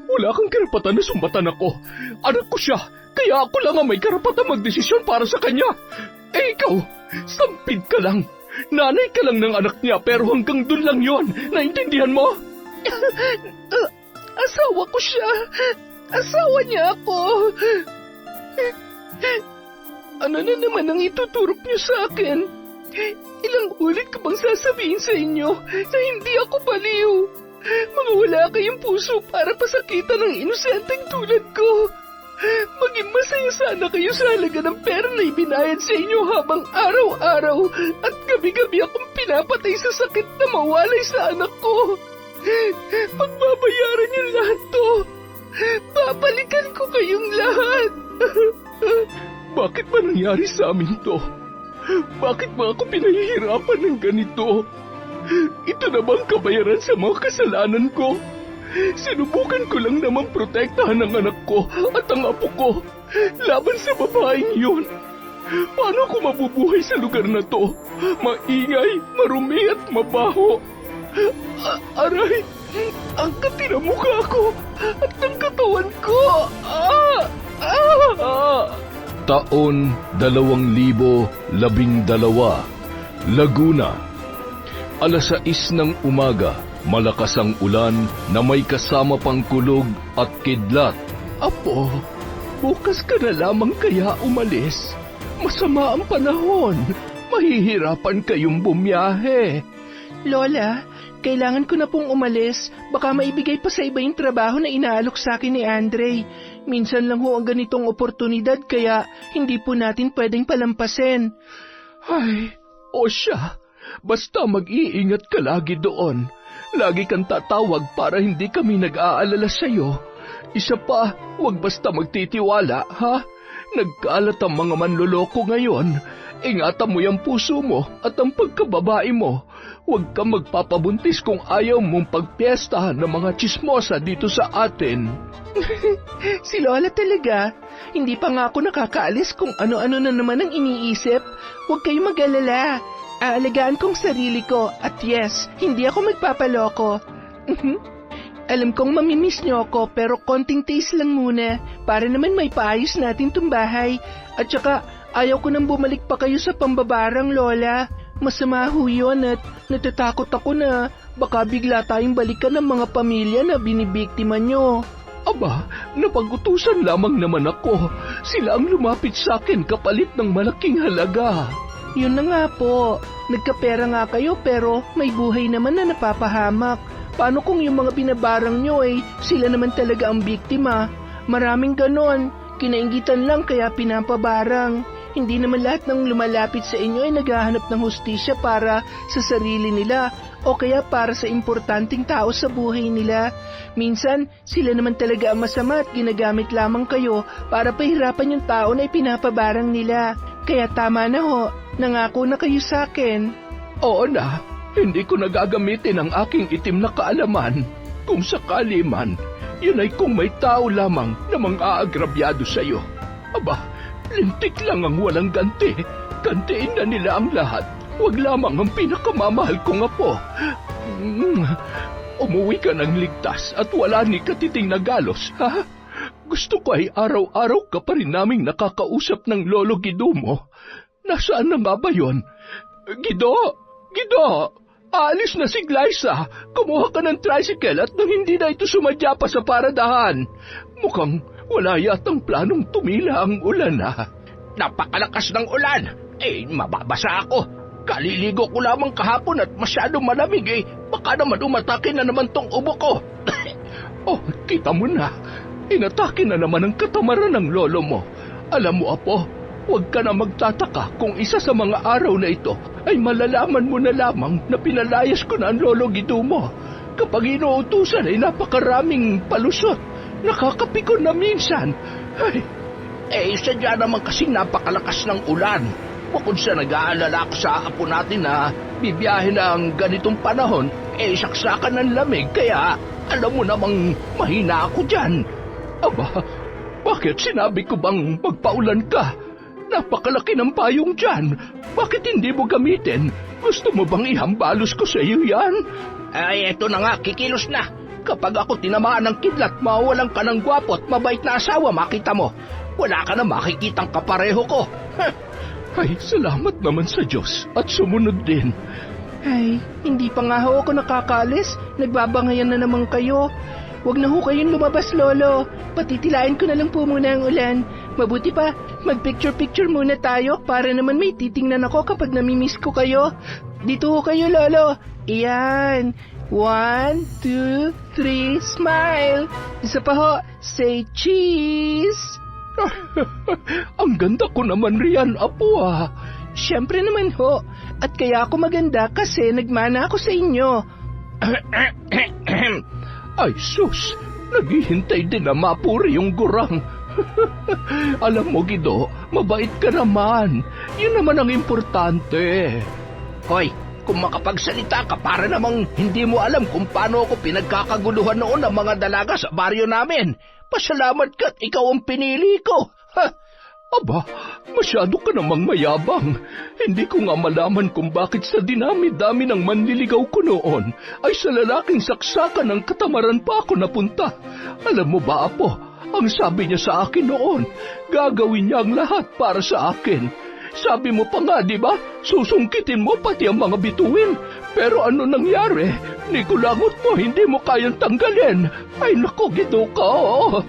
Wala kang karapatan na sumbatan ako. Anak ko siya, kaya ako lang ang may karapatan magdesisyon para sa kanya. Ikaw, sampid ka lang. Nanay ka lang ng anak niya pero hanggang dun lang yon. Naintindihan mo? Asawa ko siya. Asawa niya ako. Ano na naman ang ituturok niyo sa akin? Ilang ulit ko bang sasabihin sa inyo na hindi ako baliw? Mga wala kayong puso para pasakitan ng inosenteng tulad ko. Maging masaya sana kayo sa halaga ng pera na ibinayad sa inyo habang araw-araw at gabi-gabi akong pinapatay sa sakit na mawalay sa anak ko. Pagbabayaran niyo lahat to. Babalikan ko kayong lahat. Bakit ba nangyari sa amin to? Bakit ba ako pinahihirapan ng ganito? Ito na bang kabayaran sa mga kasalanan ko? Sinubukan ko lang naman protektahan ang anak ko at ang apo ko laban sa babaeng yun. Paano ako mabubuhay sa lugar na to? Maingay, marumi at mabaho. Aray, ang kati ng mukha ko at ng katawan ko. Taon 2012, Laguna. Alas 6 ng umaga, malakas ang ulan na may kasama pang kulog at kidlat. Apo, bukas ka na lamang kaya umalis. Masama ang panahon. Mahihirapan kayong bumiyahe. Lola, kailangan ko na pong umalis. Baka maibigay pa sa iba yung trabaho na inaalok sa akin ni Andre. Minsan lang ho ang ganitong oportunidad kaya hindi po natin pwedeng palampasin. Ay, o siya. Basta mag-iingat ka lagi doon. Lagi kang tatawag para hindi kami nag-aalala sa'yo. Isa pa, huwag basta magtitiwala, ha? Nagkalat ang mga manloloko ngayon. Ingatan mo yung puso mo at ang pagkababae mo. Huwag kang magpapabuntis kung ayaw mong pagpiestahan ng mga tsismosa dito sa atin. Si Lola talaga. Hindi pa nga ako nakakaalis kung ano-ano na naman ang iniisip. Huwag kayong mag-alala. Aalagaan kong sarili ko at yes, hindi ako magpapaloko. Alam kong mamimiss niyo ako pero konting taste lang muna para naman may paayos natin tong bahay. At saka ayaw ko nang bumalik pa kayo sa pambabarang, Lola. Masama ho yun at natatakot ako na baka bigla tayong balikan ng mga pamilya na binibiktima nyo. Aba, napag-utusan lamang naman ako. Sila ang lumapit sa akin kapalit ng malaking halaga. Yun na nga po, nagkapera nga kayo pero may buhay naman na napapahamak. Paano kung yung mga binabarang nyo sila naman talaga ang biktima? Maraming ganon, kinaingitan lang kaya pinapabarang. Hindi naman lahat ng lumalapit sa inyo ay naghahanap ng hustisya para sa sarili nila o kaya para sa importanteng tao sa buhay nila. Minsan, sila naman talaga ang masama at ginagamit lamang kayo para pahirapan yung tao na ipinapabarang nila. Kaya tama na ho, nangako na kayo sa akin. Oo na, hindi ko nagagamitin ang aking itim na kaalaman. Kung sakali man, yun ay kung may tao lamang na mang-aagrabyado sa'yo. Aba, lintik lang ang walang ganti. Gantiin na nila ang lahat. Huwag lamang ang pinakamamahal kong apo. Umuwi ka ng ligtas at wala ni katiting na galos, ha? Gusto ko ay araw-araw ka pa rin naming nakakausap ng Lolo Guido mo. Nasaan na nga ba yun? Guido! Guido! Aalis na si Glyza. Kumuha ka ng tricycle at nang hindi na ito sumadya pa sa paradahan. Mukhang wala yatang planong tumila ang ulan, ha? Napakalakas ng ulan. Mababasa ako. Kaliligo ko lamang kahapon at masyadong malamig baka naman umatake na naman tong ubo ko. Oh, kita mo na. Inatake na naman ang katamaran ng lolo mo. Alam mo, apo, huwag ka na magtataka kung isa sa mga araw na ito ay malalaman mo na lamang na pinalayas ko na ang Lolo Guido mo. Kapag inuutusan ay napakaraming palusot. Nakakapikon na minsan. Sadya naman kasing napakalakas ng ulan. Bukod sa nag-aalala ko sa apo natin na bibiyahe na ang ganitong panahon, saksakan ng lamig kaya alam mo namang mahina ako dyan. Aba, bakit sinabi ko bang magpaulan ka? Napakalaki ng payong dyan. Bakit hindi mo gamitin? Gusto mo bang ihambalos ko sa iyo yan? Eto na nga, kikilos na. Kapag ako tinamaan ng kidlat, mawawalan ka ng gwapo at mabait na asawa, makita mo. Wala ka na makikitang kapareho ko. Ay, salamat naman sa Diyos at sumunod din. Ay, hindi pa nga ho ako nakakaalis. Nagbabangayan na naman kayo. Huwag na ho kayong lumabas, Lolo. Patitilain ko na lang po muna ang ulan. Mabuti pa, mag-picture-picture muna tayo para naman may titingnan ako kapag namimiss ko kayo. Dito ho kayo, Lolo. Iyan. 1, 2, 3, smile. Isa pa ho, say cheese. Ang ganda ko naman riyan, Apo ah. Siyempre naman ho. At kaya ako maganda kasi nagmana ako sa inyo. Ay sus, naghihintay din na mapuri yung gurang. Alam mo, Gido, mabait ka naman. Yun naman ang importante. Hoy, kung makapagsalita ka para namang hindi mo alam kung paano ako pinagkakaguluhan noon ng mga dalaga sa baryo namin. Pasalamat ka at ikaw ang pinili ko. Ha? Aba, masyado ka namang mayabang. Hindi ko nga malaman kung bakit sa dinami-dami ng manliligaw ko noon ay sa lalaking saksakan ng katamaran pa ako napunta. Alam mo ba, Apo, ang sabi niya sa akin noon, gagawin niya ang lahat para sa akin. Sabi mo pa nga, di ba, susungkitin mo pati ang mga bituin. Pero ano nangyari? Nikulangot mo, hindi mo kayang tanggalin. Ay naku, Gido ka, oh.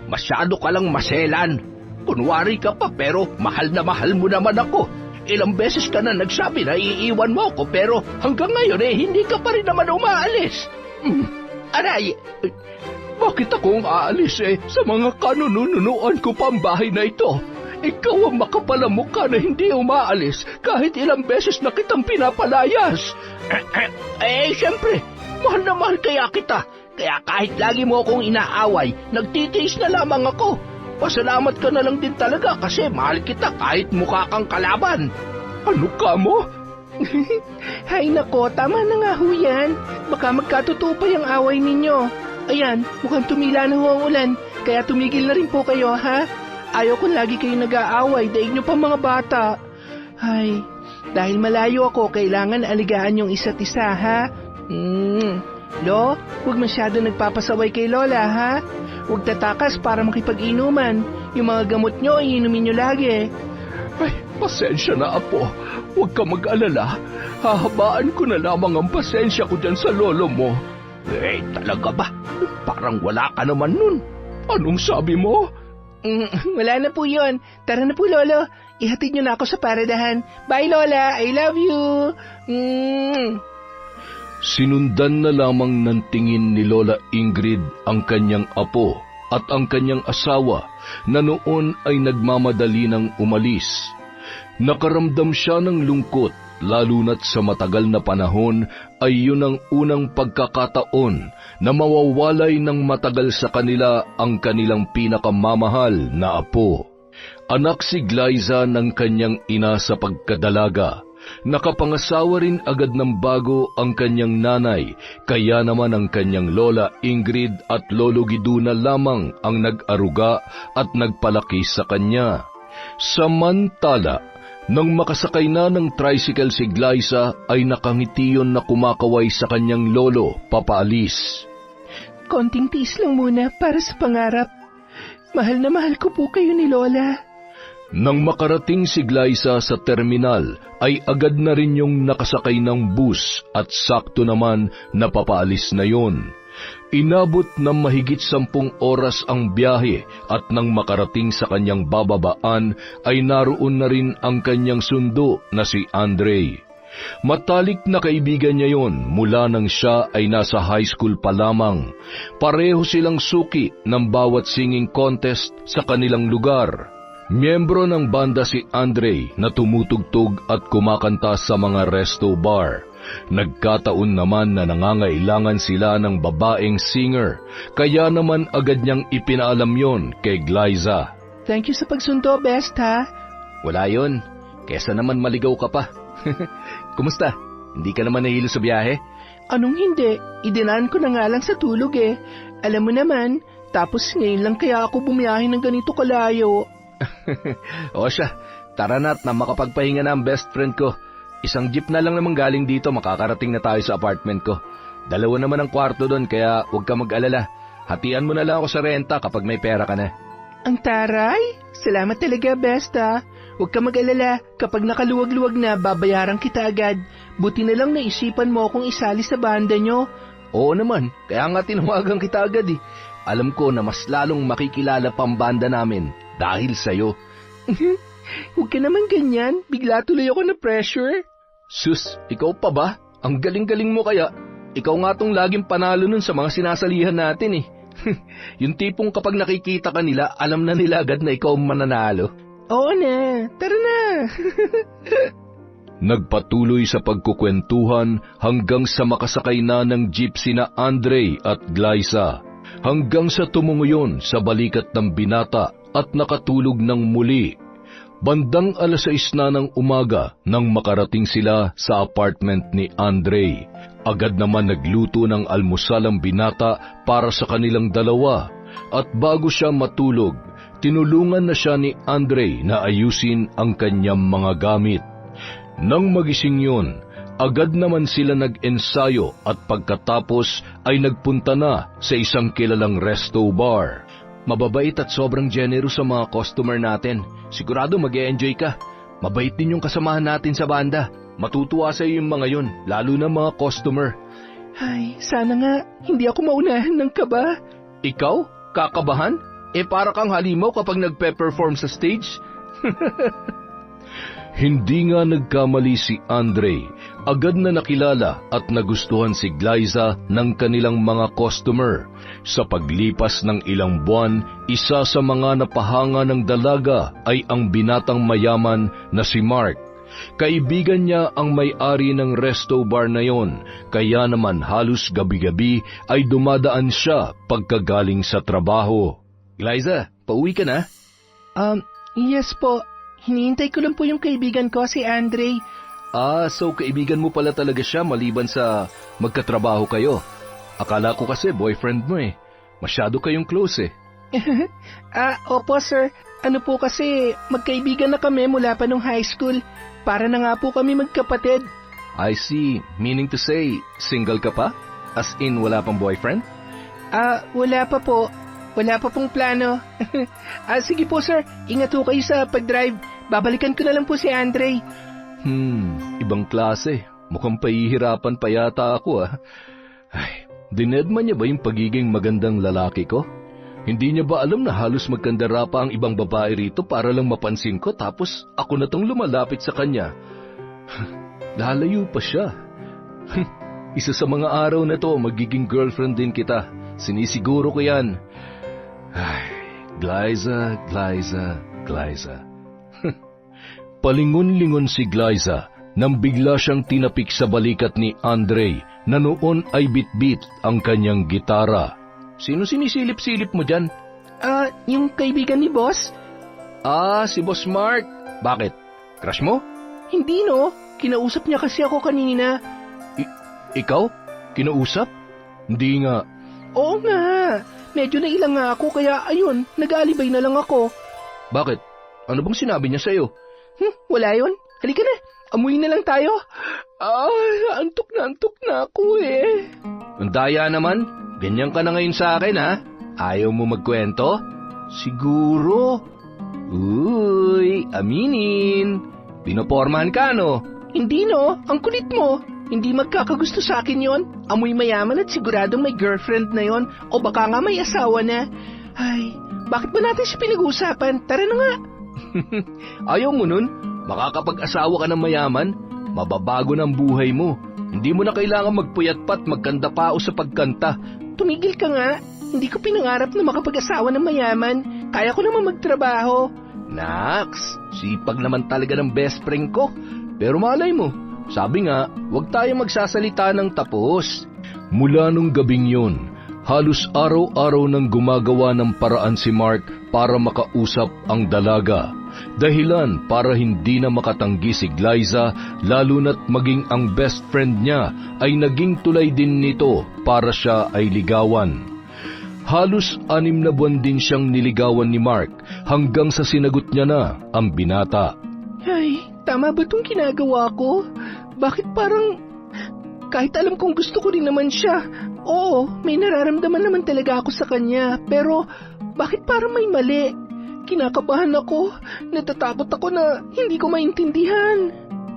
Masyado ka lang maselan. Kunwari ka pa pero mahal na mahal mo naman ako. Ilang beses ka na nagsabi na iiwan mo ako pero hanggang ngayon hindi ka pa rin naman umaalis. Aray! Bakit akong aalis sa mga kanununuan ko pa ang bahay na ito? Ikaw ang makapalamukha na hindi umaalis kahit ilang beses na kitang pinapalayas. Siyempre, mahal na mahal kaya kita. Kaya kahit lagi mo akong inaaway, nagtitiis na lamang ako. Pasalamat ka na lang din talaga kasi mahal kita kahit mukha kang kalaban. Ano ka mo? Hay nako, tama na nga ho yan. Baka magkatotoo pa yung away ninyo. Ayan, mukhang tumila na ho ang ulan. Kaya tumigil na rin po kayo, ha? Ayaw kung lagi kayo nag-aaway, daig nyo pa mga bata. Ay, dahil malayo ako, kailangan aligaan yung isa't isa, ha? Lo, huwag masyado nagpapasaway kay Lola, ha? Huwag tatakas para makipag-inuman. Yung mga gamot nyo, iinumin nyo lagi. Ay, pasensya na, Apo. Huwag ka mag-alala. Hahabaan ko na lamang ang pasensya ko dyan sa lolo mo. Talaga ba? Parang wala ka naman nun. Anong sabi mo? Wala na po yun. Tara na po, Lolo. Ihatid nyo na ako sa paradahan. Bye, Lola. I love you. Sinundan na lamang ng tingin ni Lola Ingrid ang kanyang apo at ang kanyang asawa na noon ay nagmamadali ng umalis. Nakaramdam siya ng lungkot, lalo na't sa matagal na panahon ay yun ang unang pagkakataon na mawawalay ng matagal sa kanila ang kanilang pinakamamahal na apo. Anak si Glyza ng kanyang ina sa pagkadalaga. Nakapangasawa rin agad ng bago ang kanyang nanay, kaya naman ang kanyang lola Ingrid at lolo Gido na lamang ang nag-aruga at nagpalaki sa kanya. Samantala, nang makasakay na ng tricycle si Glyza ay nakangiti yun na kumakaway sa kanyang lolo papaalis. Konting tiis lang muna para sa pangarap. Mahal na mahal ko po kayo ni Lola. Nang makarating si Glyza sa terminal, ay agad na rin yung nakasakay ng bus at sakto naman na papaalis na yon. Inabot ng mahigit 10 oras ang biyahe at nang makarating sa kanyang bababaan ay naroon na rin ang kanyang sundo na si Andre. Matalik na kaibigan niya yon mula nang siya ay nasa high school pa lamang. Pareho silang suki ng bawat singing contest sa kanilang lugar. Miyembro ng banda si Andre na tumutugtog at kumakanta sa mga resto bar. Nagkataon naman na nangangailangan sila ng babaeng singer, kaya naman agad niyang ipinaalam yon kay Glyza. Thank you sa pagsundo, best ha? Wala yon. Kesa naman maligaw ka pa. Kumusta? Hindi ka naman nahilo sa biyahe? Anong hindi? Idinaan ko na nga lang sa tulog eh. Alam mo naman, tapos ngayon lang kaya ako bumiyahe ng ganito kalayo. O siya, tara na't na makapagpahinga na ang best friend ko. Isang jeep na lang naman galing dito, makakarating na tayo sa apartment ko. Dalawa naman ang kwarto doon kaya huwag ka mag-alala. Hatian mo na lang ako sa renta kapag may pera ka na. Ang taray! Salamat talaga, Besta. Huwag ka mag-alala, kapag nakaluwag-luwag na, babayaran kita agad. Buti na lang naisipan mo akong isali sa banda nyo. Oo naman, kaya nga tinawagan kita agad eh. Alam ko na mas lalong makikilala pa ang banda namin dahil sa'yo. Huwag ka naman ganyan, bigla tuloy ako na pressure. Sus, ikaw pa ba? Ang galing-galing mo kaya. Ikaw nga tong laging panalo nun sa mga sinasalihan natin eh. Yung tipong kapag nakikita ka nila, alam na nila agad na ikaw ang mananalo. Oo na, tara na. Nagpatuloy sa pagkukwentuhan hanggang sa makasakay na ng jeep sina Andre at Glyza. Hanggang sa tumunguyon sa balikat ng binata at nakatulog ng muli. Bandang 6:00 na ng umaga nang makarating sila sa apartment ni Andre. Agad naman nagluto ng almusal ang binata para sa kanilang dalawa at bago siya matulog, tinulungan na siya ni Andre na ayusin ang kanyang mga gamit. Nang magising yun, agad naman sila nag-ensayo at pagkatapos ay nagpunta na sa isang kilalang resto bar. Mababait at sobrang generous sa mga customer natin. Sigurado mag-e-enjoy ka. Mabait din yung kasamahan natin sa banda. Matutuwa sa iyo yung mga yun, lalo na mga customer. Ay, sana nga, hindi ako maunahan ng kaba. Ikaw? Kakabahan? Para kang halimaw kapag nagpe-perform sa stage? Hindi nga nagkamali si Andre. Agad na nakilala at nagustuhan si Glyza ng kanilang mga customer. Sa paglipas ng ilang buwan, isa sa mga napahanga ng dalaga ay ang binatang mayaman na si Mark. Kaibigan niya ang may-ari ng resto bar na yon, kaya naman halos gabi-gabi ay dumadaan siya pagkagaling sa trabaho. Glyza, pauwi ka na? Yes po. Hinihintay ko lang po yung kaibigan ko, si Andre. So kaibigan mo pala talaga siya maliban sa magkatrabaho kayo. Akala ko kasi boyfriend mo eh. Masyado kayong close eh. Opo sir. Ano po kasi, magkaibigan na kami mula pa nung high school. Para na nga po kami magkapatid. I see. Meaning to say, single ka pa? As in, wala pang boyfriend? Wala pa po. Wala pa pong plano. Sige po sir, ingat po kayo sa pag-drive. Babalikan ko na lang po si Andre. Ibang klase. Mukhang pahihirapan pa yata ako Ay, dinedma niya ba yung pagiging magandang lalaki ko? Hindi niya ba alam na halos magkandara pa ang ibang babae rito para lang mapansin ko tapos ako na tong lumalapit sa kanya? Lalayo pa siya. Isa sa mga araw na to, magiging girlfriend din kita. Sinisiguro ko yan. Ay, Glyza, Glyza, Glyza. Palingon-lingon si Glyza nang bigla siyang tinapik sa balikat ni Andre na noon ay bitbit ang kanyang gitara. Sino sinisilip-silip mo dyan? Yung kaibigan ni boss? Si Boss Mark. Bakit? Crush mo? Hindi no, kinausap niya kasi ako kanina. Ikaw? Kinausap? Hindi nga. Oo nga, medyo nailang nga ako kaya ayun, nag-aalibay na lang ako. Bakit? Ano bang sinabi niya sa'yo? Wala yun. Halika na, amuyin na lang tayo. Antok na ako eh. Ang daya naman. Ganyan ka na ngayon sa akin Ayaw mo magkwento? Siguro. Uy, aminin. Pinopormahan ka no? Hindi no, ang kulit mo. Hindi magkakagusto sa akin yon. Amoy mayaman at siguradong may girlfriend na yon. O baka nga may asawa na. Ay, bakit ba natin siya pinag-uusapan? Tara na nga. Ayaw mo nun? Makakapag-asawa ka ng mayaman, mababago ng buhay mo. Hindi mo na kailangan magpuyat pa at magkanda pa o sa pagkanta. Tumigil ka nga. Hindi ko pinangarap na makapag-asawa ng mayaman. Kaya ko naman magtrabaho. Naks, sipag naman talaga ng best friend ko. Pero malay mo, sabi nga, huwag tayo magsasalita ng tapos. Mula nung gabing yun, halos araw-araw nang gumagawa ng paraan si Mark para makausap ang dalaga. Dahilan para hindi na makatanggi si Glyza, lalo na't maging ang best friend niya ay naging tulay din nito para siya ay ligawan. Halos 6 na buwan din siyang niligawan ni Mark hanggang sa sinagot niya na ang binata. Ay, tama ba itong ginagawa ko? Bakit parang Kahit alam kong gusto ko rin naman siya. Oo, may nararamdaman naman talaga ako sa kanya. Pero bakit parang may mali? Kinakabahan ako. Natatakot ako na hindi ko maintindihan.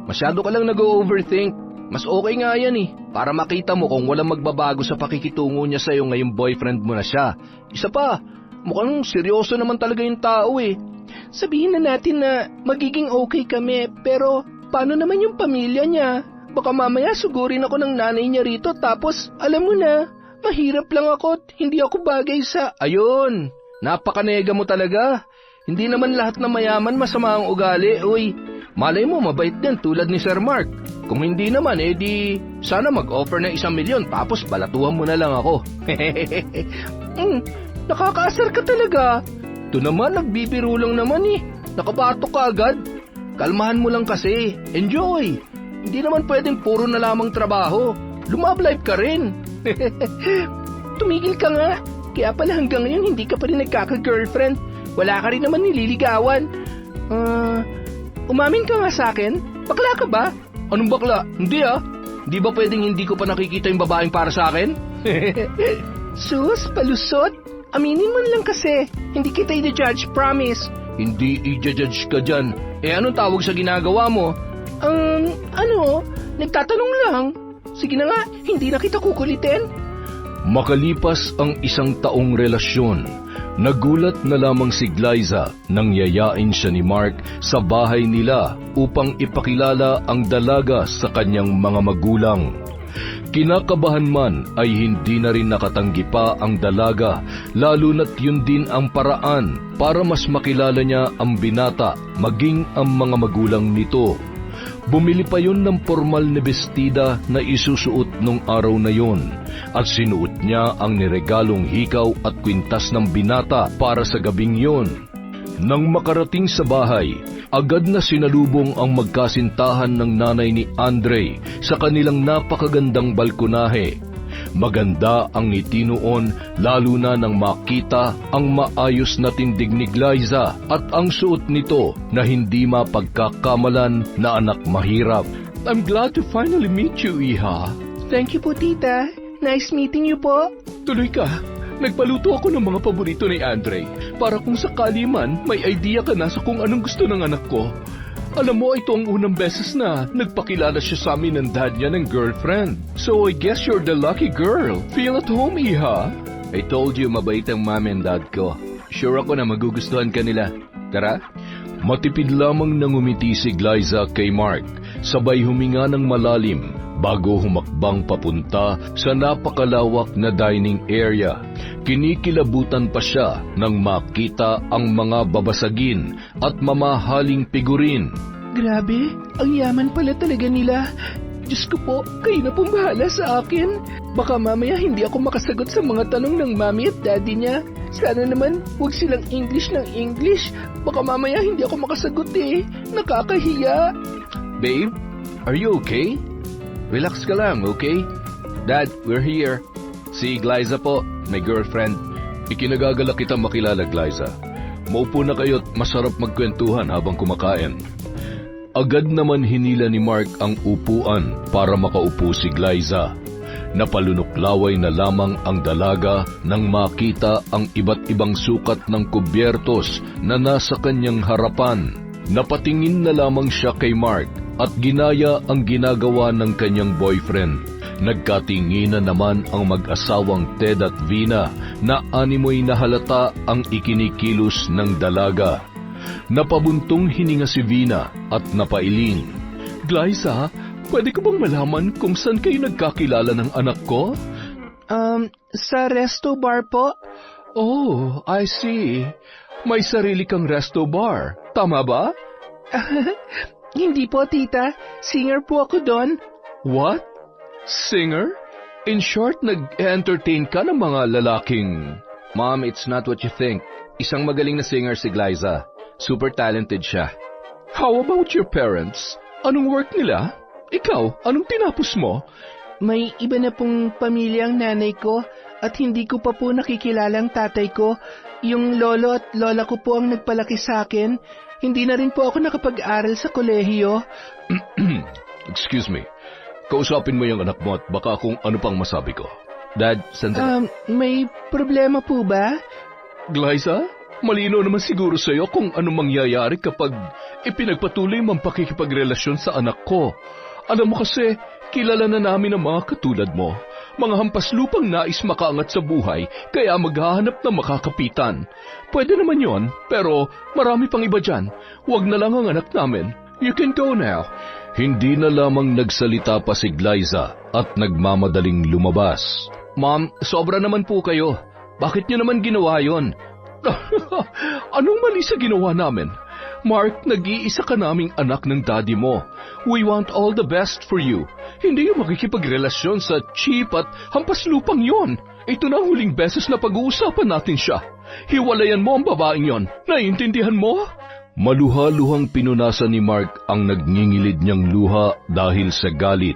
Masyado ka lang nag-overthink. Mas okay nga yan eh. Para makita mo kung walang magbabago sa pakikitungo niya sa'yo ngayong boyfriend mo na siya. Isa pa, mukhang seryoso naman talaga yung tao eh. Sabihin na natin na magiging okay kami, pero paano naman yung pamilya niya? Baka mamaya sugurin ako ng nanay niya rito tapos alam mo na, mahirap lang ako at hindi ako bagay sa... Ayun, napakanega mo talaga. Hindi naman lahat na mayaman masama ang ugali, uy. Malay mo mabait din tulad ni Sir Mark. Kung hindi naman, di sana mag-offer na 1 milyon tapos balatuhan mo na lang ako. Nakakaasar ka talaga. Ito naman, nagbibiro lang naman eh. Nakabatok ka agad. Kalmahan mo lang kasi. Enjoy. Hindi naman pwedeng puro na lamang trabaho. Love life ka rin. Tumigil ka nga. Kaya pala hanggang ngayon hindi ka pa rin nagkaka-girlfriend. Wala ka rin naman nililigawan. Umamin ka nga sa akin? Bakla ka ba? Anong bakla? Hindi ah. Di ba pwedeng hindi ko pa nakikita yung babaeng para sa akin? Sus, palusot. Aminin mo lang kasi. Hindi kita i-judge, promise. Hindi i-judge ka dyan. Anong tawag sa ginagawa mo? Nagtatanong lang. Sige na nga, hindi na kita kukulitin. Makalipas ang 1 taong relasyon, nagulat na lamang si Glyza nang yayain siya ni Mark sa bahay nila upang ipakilala ang dalaga sa kanyang mga magulang. Kinakabahan man ay hindi na rin nakatanggi pa ang dalaga, lalo na't yun din ang paraan para mas makilala niya ang binata maging ang mga magulang nito. Bumili pa yun ng formal na bestida na isusuot nung araw na yon at sinuot niya ang niregalong hikaw at kwintas ng binata para sa gabing yon. Nang makarating sa bahay, agad na sinalubong ang magkasintahan ng nanay ni Andre sa kanilang napakagandang balkonahe. Maganda ang ngiti noon lalo na nang makita ang maayos na tindig ni Glyza at ang suot nito na hindi mapagkakamalan na anak mahirap. I'm glad to finally meet you, Iha. Thank you po, tita. Nice meeting you po. Tuloy ka. Nagpaluto ako ng mga paborito ni Andre para kung sakali man may idea ka na sa kung anong gusto ng anak ko. Alam mo, ito ang unang beses na nagpakilala siya sa amin ng dad niya ng girlfriend. So I guess you're the lucky girl. Feel at home, Iha. I told you mabait ang mami and dad ko. Sure ako na magugustuhan ka nila. Tara? Matipid lamang nang umiti si Glyza kay Mark, sabay huminga ng malalim bago humakbang papunta sa napakalawak na dining area. Kinikilabutan pa siya nang makita ang mga babasagin at mamahaling figurin. Grabe, ang yaman pala talaga nila. Diyos ko po, kayo na pong bahala sa akin. Baka mamaya hindi ako makasagot sa mga tanong ng mami at daddy niya. Sana naman huwag silang English ng English. Baka mamaya hindi ako makasagot eh. Nakakahiya. Babe, are you okay? Relax ka lang, okay? Dad, we're here. Si Glyza po, my girlfriend. Ikinagagalak kita makilala, Glyza. Maupo na kayo't masarap magkwentuhan habang kumakain. Agad naman hinila ni Mark ang upuan para makaupo si Glyza. Napalunuklaway na lamang ang dalaga nang makita ang iba't ibang sukat ng kubyertos na nasa kanyang harapan. Napatingin na lamang siya kay Mark at ginaya ang ginagawa ng kanyang boyfriend. Nagkatinginan naman ang mag-asawang Ted at Vina na animoy na halata ang ikinikilos ng dalaga. Napabuntong hininga si Vina at napailing. Glyza, pwede ko bang malaman kung saan kayo nagkakilala ng anak ko? Sa resto bar po. Oh, I see. May sarili kang resto bar. Tama ba? Hindi po, tita. Singer po ako doon. What? Singer? In short, nag-entertain ka ng mga lalaking... Mom, it's not what you think. Isang magaling na singer si Glyza. Super talented siya. How about your parents? Anong work nila? Ikaw, anong tinapos mo? May iba na pong pamilya ang nanay ko at hindi ko pa po nakikilala ang tatay ko. Yung lolo at lola ko po ang nagpalaki sa akin. Hindi na rin po ako nakapag-aral sa kolehiyo. Excuse me. kausapin mo yung anak mo at baka kung ano pang masabi ko. Dad, sandali. May problema po ba? Glyza, malino naman siguro sa'yo kung ano mangyayari kapag ipinagpatuloy mong pakikipagrelasyon sa anak ko. Alam mo kasi, kilala na namin ang mga katulad mo. Mga hampas lupang nais makaangat sa buhay, kaya maghahanap ng makakapitan. Pwede naman yon, pero marami pang iba dyan. Huwag na lang ang anak namin. You can go now. Hindi na lamang nagsalita pa si Glyza at nagmamadaling lumabas. Ma'am, sobra naman po kayo. Bakit niyo naman ginawa yon? Anong mali sa ginawa namin? Mark, nag-iisa ka naming anak ng daddy mo. We want all the best for you. Hindi yung makikipagrelasyon sa cheap at hampas lupang yon. Ito na ang huling beses na pag-uusapan natin siya. Hiwalayan mo ang babaeng yon. Naiintindihan mo? Maluha-luhang pinunasan ni Mark ang nagngingilid niyang luha dahil sa galit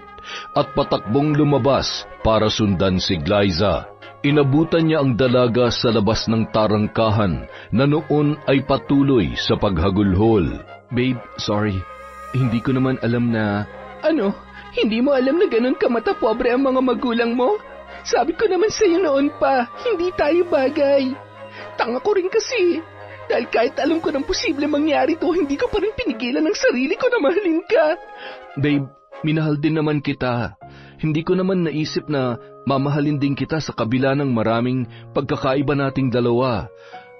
at patakbong lumabas para sundan si Glyza. Inabutan niya ang dalaga sa labas ng tarangkahan na noon ay patuloy sa paghagulhol. Babe, sorry. Hindi ko naman alam na... Ano? Hindi mo alam na ganun kamata pobre ang mga magulang mo? Sabi ko naman sa'yo noon pa, hindi tayo bagay. Tanga ko rin kasi. Dahil kahit alam ko ng posible mangyari to, hindi ko pa rin pinigilan ng sarili ko na mahalin ka. Babe, minahal din naman kita. Hindi ko naman naisip na mamahalin din kita sa kabila ng maraming pagkakaiba nating dalawa.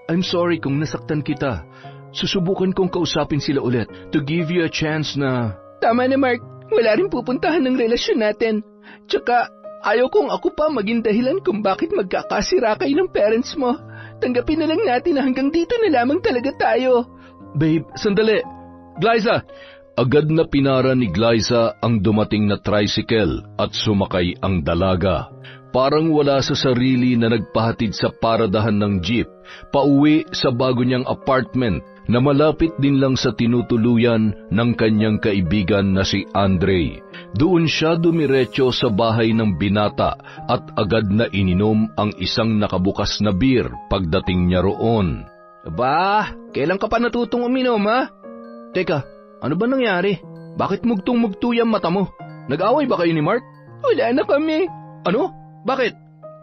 I'm sorry kung nasaktan kita. Susubukan kong kausapin sila ulit to give you a chance na... Tama na, Mark. Wala rin pupuntahan ng relasyon natin. Tsaka, ayaw kong ako pa maging dahilan kung bakit magkakasira kayo ng parents mo. Tanggapin na lang natin na hanggang dito na lamang talaga tayo. Babe, sandali. Glyza! Agad na pinara ni Glyza ang dumating na tricycle at sumakay ang dalaga. Parang wala sa sarili na nagpahatid sa paradahan ng jeep, pauwi sa bago niyang apartment na malapit din lang sa tinutuluyan ng kanyang kaibigan na si Andre. Doon siya dumiretso sa bahay ng binata at agad na ininom ang isang nakabukas na beer pagdating niya roon. Ba, kailan ka pa natutong uminom, ha? Teka, ano ba nangyari? Bakit mugtong-mugto yung mata mo? Nag-away ba kayo ni Mark? Wala na kami. Ano? Bakit?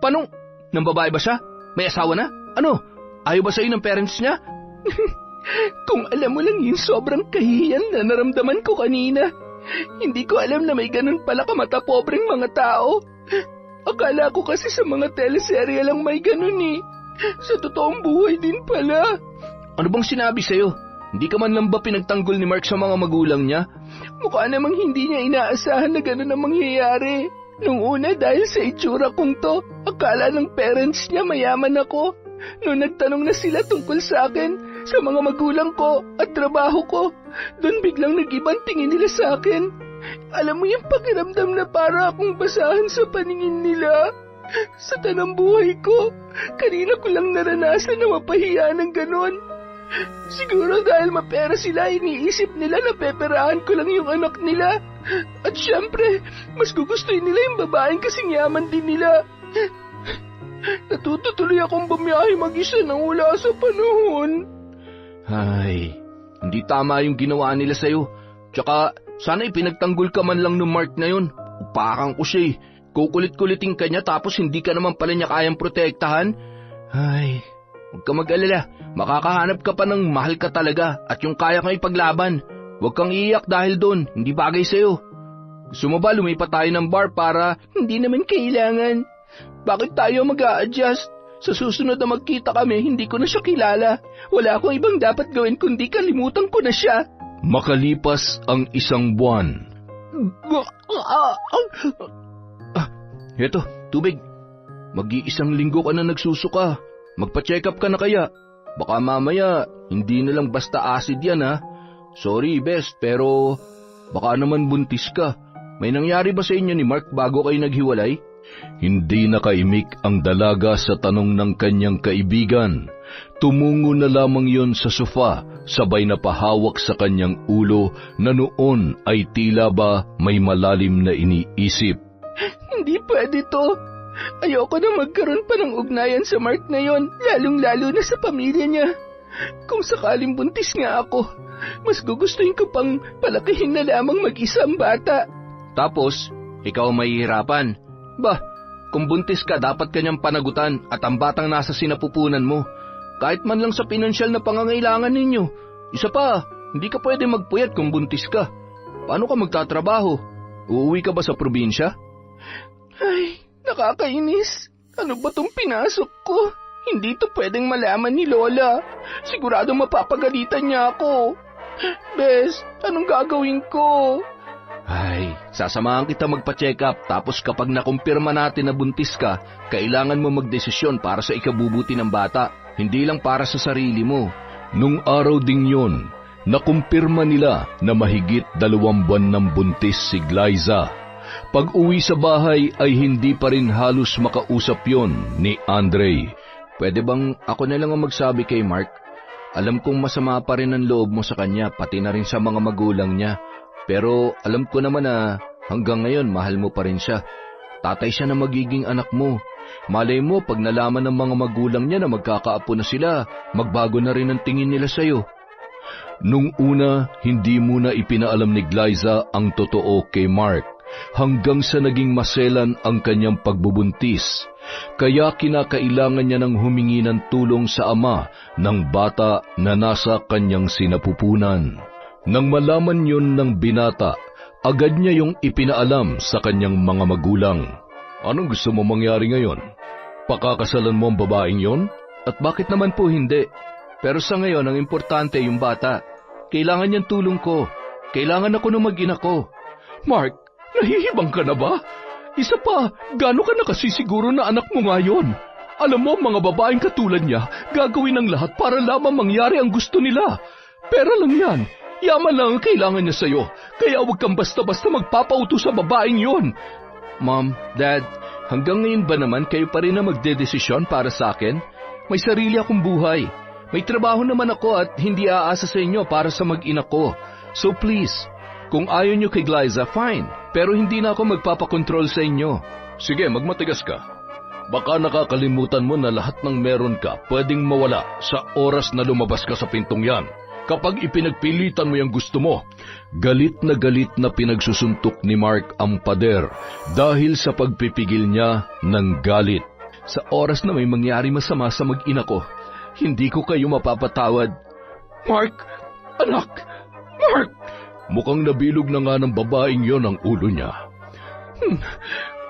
Paano? Nang babae ba siya? May asawa na? Ano? Ayaw ba sa'yo ng parents niya? Kung alam mo lang yung sobrang kahihiyan na naramdaman ko kanina. Hindi ko alam na may ganun pala kamata pobreng mga tao. Akala ko kasi sa mga teleserye lang may ganun eh. Sa totoong buhay din pala. Ano bang sinabi sa'yo? Hindi ka man lang ba pinagtanggol ni Mark sa mga magulang niya? Mukha namang hindi niya inaasahan na gano'n ang mangyayari. Nung una dahil sa itsura kong to, akala ng parents niya mayaman ako. Noong nagtanong na sila tungkol sa akin, sa mga magulang ko at trabaho ko, doon biglang nag-ibang tingin nila sa akin. Alam mo yung pakiramdam na para akong basahan sa paningin nila. Sa tanang buhay ko, kanina ko lang naranasan na mapahiya ng gano'n. Siguro dahil mapera sila, iniisip nila na peperahan ko lang yung anak nila. At syempre, mas gugustuhin nila yung babaeng kasing yaman din nila. Natututuloy akong bumiyahe mag-isa nang wala sa panahon. Ay, hindi tama yung ginawa nila sa'yo. Tsaka, sana ipinagtanggol ka man lang ng Mark na yun. Upakan ko siya eh. Kukulit-kuliting ka niya tapos hindi ka naman pala niya kayang protektahan. Ay... Huwag ka mag-alala, makakahanap ka pa ng mahal ka talaga at yung kaya kang ipaglaban. Huwag kang iiyak dahil doon, hindi bagay sa'yo. Gusto mo ba lumipat tayo ng bar para... Hindi naman kailangan. Bakit tayo mag-a-adjust? Sa susunod na magkita kami, hindi ko na siya kilala. Wala akong ibang dapat gawin kundi kalimutan ko na siya. Makalipas ang isang buwan. Heto, tubig. Mag-iisang linggo ka na nagsusuka. Magpa-check up ka na kaya. Baka mamaya, hindi na lang basta acid yan ha. Sorry, best, pero baka naman buntis ka. May nangyari ba sa inyo ni Mark bago kayo naghiwalay? Hindi nakaimik ang dalaga sa tanong ng kanyang kaibigan. Tumungo na lamang yon sa sofa, sabay na pahawak sa kanyang ulo na noon ay tila ba may malalim na iniisip. Hindi pwede to. Ayoko na magkaroon pa ng ugnayan sa Mark na yon, lalong-lalo na sa pamilya niya. Kung sakaling buntis nga ako, mas gugustuhin ko pang palakihin na lamang mag-isang bata. Tapos, ikaw ang mahihirapan. Bah, kung buntis ka, dapat kanyang panagutan at ang batang nasa sinapupunan mo. Kahit man lang sa pinansyal na pangangailangan ninyo. Isa pa, hindi ka pwede magpuyat kung buntis ka. Paano ka magtatrabaho? Uuwi ka ba sa probinsya? Ay, nakakainis. Ano ba tong pinasok ko? Hindi to pwedeng malaman ni Lola. Sigurado mapapagalitan niya ako. Bes, anong gagawin ko? Ay, sasamahan kita magpa-check up tapos kapag nakumpirma natin na buntis ka, kailangan mo magdesisyon para sa ikabubuti ng bata, hindi lang para sa sarili mo. Nung araw ding yon, nakumpirma nila na mahigit 2 buwan ng buntis si Glyza. Pag-uwi sa bahay ay hindi pa rin halos makausap yon ni Andre. Pwede bang ako na lang ang magsabi kay Mark? Alam kong masama pa rin ang loob mo sa kanya, pati na rin sa mga magulang niya. Pero alam ko naman na hanggang ngayon mahal mo pa rin siya. Tatay siya na magiging anak mo. Malay mo pag nalaman ng mga magulang niya na magkakaapo na sila, magbago na rin ang tingin nila sa'yo. Nung una, hindi muna ipinaalam ni Glyza ang totoo kay Mark hanggang sa naging maselan ang kanyang pagbubuntis. Kaya kinakailangan niya ng humingi ng tulong sa ama ng bata na nasa kanyang sinapupunan. Nang malaman yun ng binata, agad niya yung ipinaalam sa kanyang mga magulang. Anong gusto mo mangyari ngayon? Pakakasalan mo ang babaeng yon? At bakit naman po hindi? Pero sa ngayon, ang importante yung bata. Kailangan niyang tulong ko. Kailangan ako ng mag-ina ko. Mark, nahihibang ka na ba? Isa pa, gaano ka nakasisiguro na anak mo ngayon? Alam mo, mga babaeng katulad niya, gagawin ang lahat para lamang mangyari ang gusto nila. Pera lang yan. Yaman lang ang kailangan niya sa'yo, kaya huwag kang basta-basta magpapauto sa babaeng yon. Mom, Dad, hanggang ngayon ba naman kayo pa rin na magdedesisyon para sa akin? May sarili akong buhay. May trabaho naman ako at hindi aasa sa inyo para sa mag-ina ko. So please, kung ayaw niyo kay Glyza, fine. Pero hindi na ako magpapakontrol sa inyo. Sige, magmatigas ka. Baka nakakalimutan mo na lahat ng meron ka pwedeng mawala sa oras na lumabas ka sa pintong yan. Kapag ipinagpilitan mo yung gusto mo. Galit na pinagsusuntok ni Mark ang pader dahil sa pagpipigil niya ng galit. Sa oras na may mangyari masama sa mag-ina ko, hindi ko kayo mapapatawad. Mark! Anak! Mark! Mukhang nabilog na nga ng babaeng yon ang ulo niya.